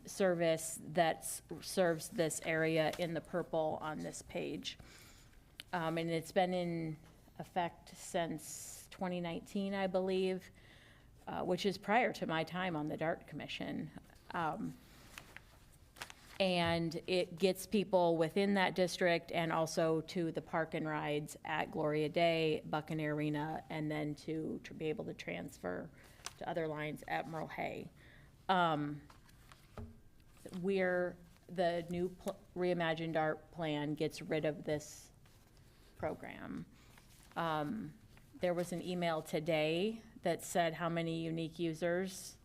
service that serves this area in the purple on this page. And it's been in effect since 2019, I believe, which is prior to my time on the DART Commission. And it gets people within that district and also to the park and rides at Gloria Day, Buccaneer Arena, and then to be able to transfer to other lines at Merle Hay. The new Reimagine DART plan gets rid of this program. There was an email today that said how many unique users.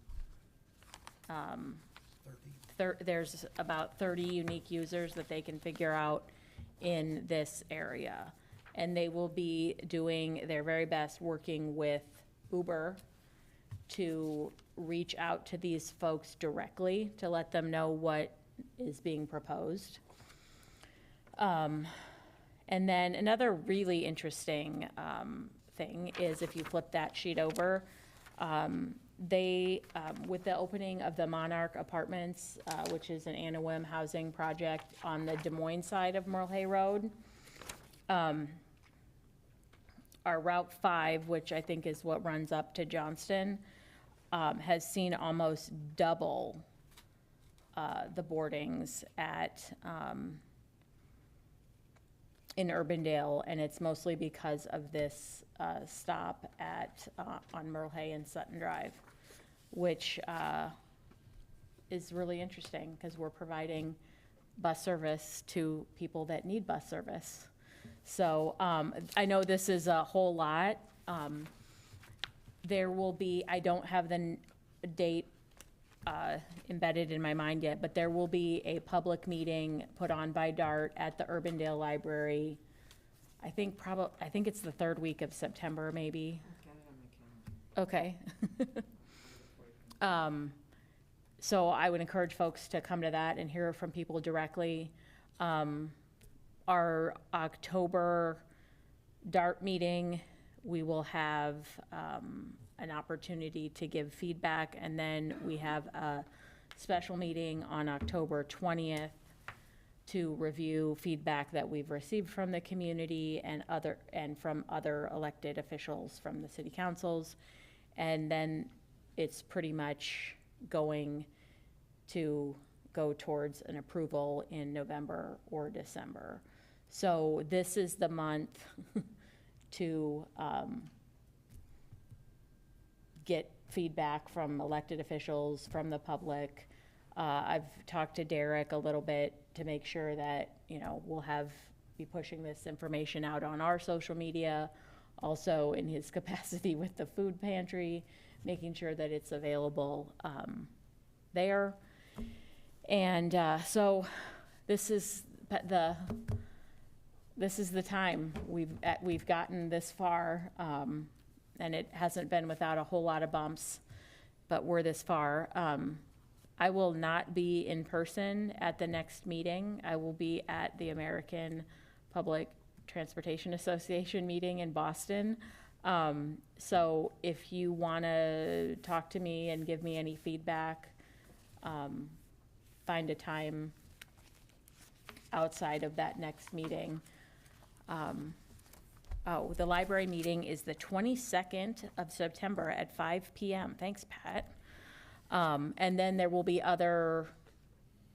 30. There's about 30 unique users that they can figure out in this area. And they will be doing their very best working with Uber to reach out to these folks directly to let them know what is being proposed. And then another really interesting thing is if you flip that sheet over, with the opening of the Monarch Apartments, which is an Anna Wim housing project on the Des Moines side of Merle Hay Road, our Route 5, which I think is what runs up to Johnston, has seen almost double the boardings in Urbandale, and it's mostly because of this stop on Merle Hay and Sutton Drive, which is really interesting because we're providing bus service to people that need bus service. So I know this is a whole lot. There will be, I don't have the date embedded in my mind yet, but there will be a public meeting put on by DART at the Urbandale Library. I think it's the 3rd week of September, maybe. Okay. So I would encourage folks to come to that and hear from people directly. Our October DART meeting, we will have an opportunity to give feedback, and then we have a special meeting on October 20th to review feedback that we've received from the community and from other elected officials from the city councils. And then it's pretty much going to go towards an approval in November or December. So this is the month to get feedback from elected officials, from the public. I've talked to Derek a little bit to make sure that, we'll be pushing this information out on our social media, also in his capacity with the food pantry, making sure that it's available there. And so this is the time. We've gotten this far, and it hasn't been without a whole lot of bumps, but we're this far. I will not be in person at the next meeting. I will be at the American Public Transportation Association meeting in Boston. So if you want to talk to me and give me any feedback, find a time outside of that next meeting. The library meeting is the 22nd of September at 5 p.m. Thanks, Pat. And then there will be other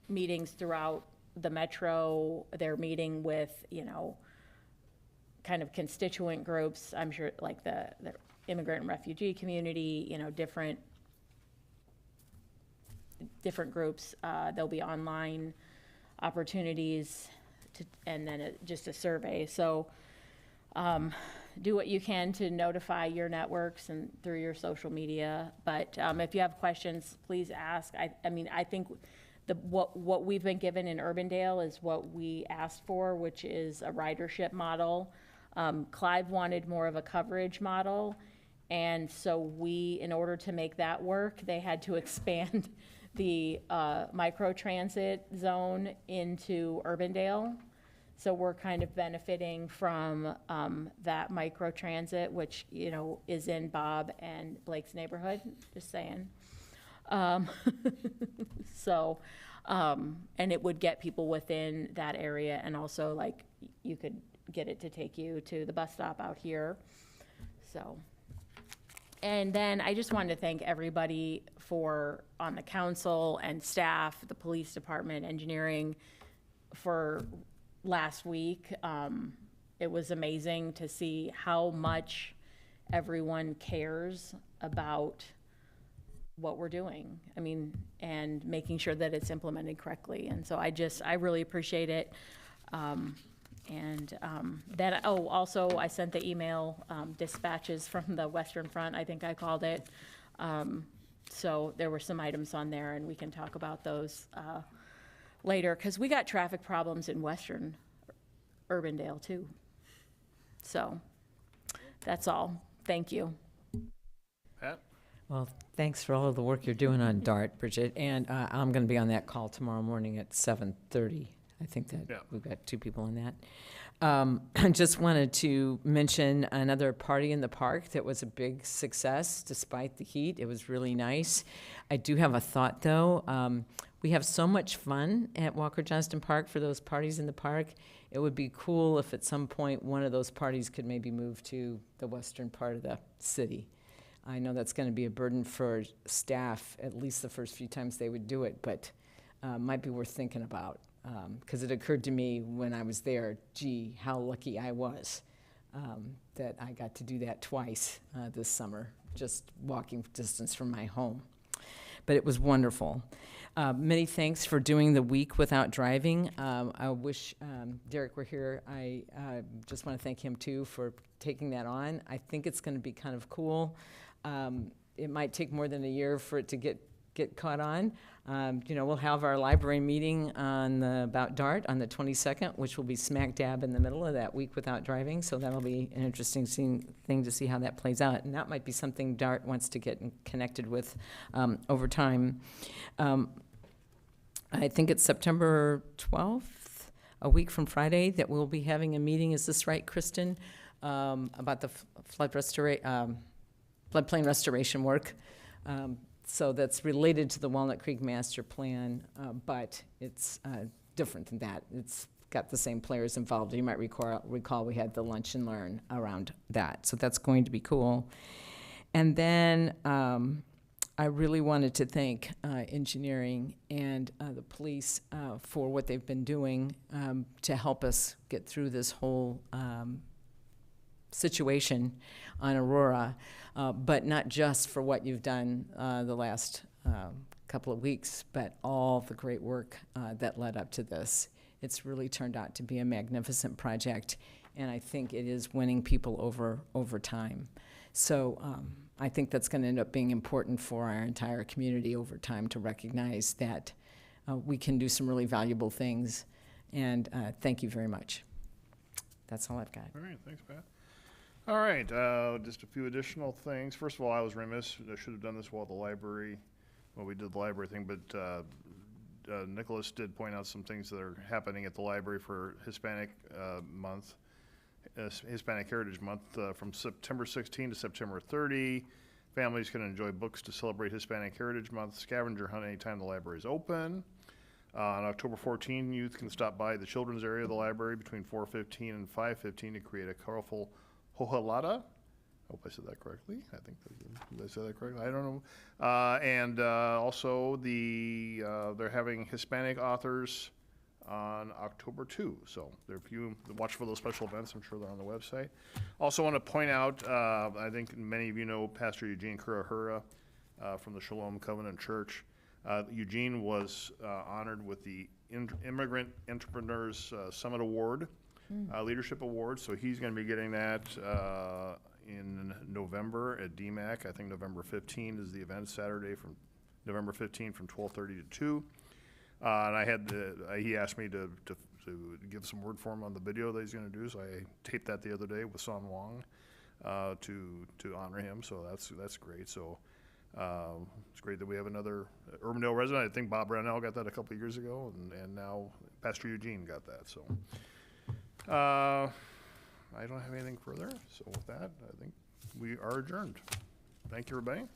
meetings throughout the metro. They're meeting with, kind of constituent groups, I'm sure, like the immigrant and refugee community, different groups. There'll be online opportunities and then just a survey. So do what you can to notify your networks and through your social media. But if you have questions, please ask. I think what we've been given in Urbandale is what we asked for, which is a ridership model. Clive wanted more of a coverage model. And so in order to make that work, they had to expand the microtransit zone into Urbandale. So we're kind of benefiting from that microtransit, which, is in Bob and Blake's neighborhood, just saying. And it would get people within that area, and also, like, you could get it to take you to the bus stop out here. So, and then I just wanted to thank everybody on the council and staff, the police department, engineering, for last week. It was amazing to see how much everyone cares about what we're doing. And making sure that it's implemented correctly. And so I really appreciate it. Also I sent the email dispatches from the Western Front, I think I called it. So there were some items on there, and we can talk about those later, because we got traffic problems in Western Urbandale too. So that's all. Thank you. Pat? Well, thanks for all of the work you're doing on DART, Bridget. And I'm going to be on that call tomorrow morning at 7:30. I think that we've got 2 people on that. I just wanted to mention another party in the park that was a big success despite the heat. It was really nice. I do have a thought, though. We have so much fun at Walker Johnston Park for those parties in the park. It would be cool if at some point one of those parties could maybe move to the western part of the city. I know that's going to be a burden for staff, at least the first few times they would do it, but might be worth thinking about. Because it occurred to me when I was there, gee, how lucky I was that I got to do that twice this summer, just walking distance from my home. But it was wonderful. Many thanks for doing the week without driving. I wish Derek were here. I just want to thank him, too, for taking that on. I think it's going to be kind of cool. It might take more than a year for it to get caught on. We'll have our library meeting about DART on the 22nd, which will be smack dab in the middle of that week without driving. So that'll be an interesting thing to see how that plays out. And that might be something DART wants to get connected with over time. I think it's September 12th, a week from Friday, that we'll be having a meeting. Is this right, Kristen? About the floodplain restoration work. So that's related to the Walnut Creek Master Plan, but it's different than that. It's got the same players involved. You might recall we had the lunch and learn around that. So that's going to be cool. And then I really wanted to thank engineering and the police for what they've been doing to help us get through this whole situation on Aurora, but not just for what you've done the last couple of weeks, but all the great work that led up to this. It's really turned out to be a magnificent project, and I think it is winning people over time. So I think that's going to end up being important for our entire community over time to recognize that we can do some really valuable things. And thank you very much. That's all I've got. All right, thanks, Pat. All right, just a few additional things. First of all, I was remiss, I should have done this while the library, we did the library thing, but Nicholas did point out some things that are happening at the library for Hispanic month, Hispanic Heritage Month, from September 16 to September 30. Families can enjoy books to celebrate Hispanic Heritage Month, scavenger hunt anytime the library is open. On October 14, youth can stop by the children's area of the library between 4:15 and 5:15 to create a colorful hojalata. I hope I said that correctly. I think, did I say that correctly? I don't know. And also they're having Hispanic authors on October 2. So if you watch for those special events, I'm sure they're on the website. Also want to point out, I think many of you know Pastor Eugene Kurahura from the Shalom Covenant Church. Eugene was honored with the Immigrant Entrepreneurs Summit Award, Leadership Award. So he's going to be getting that in November at DMAC. I think November 15 is the event, Saturday from November 15 from 12:30 to 2. And he asked me to give some word for him on the video that he's going to do. So I taped that the other day with Son Wong to honor him. So that's great. So it's great that we have another Urbandale resident. I think Bob Brownell got that a couple of years ago, and now Pastor Eugene got that. So I don't have anything further. So with that, I think we are adjourned. Thank you, everybody.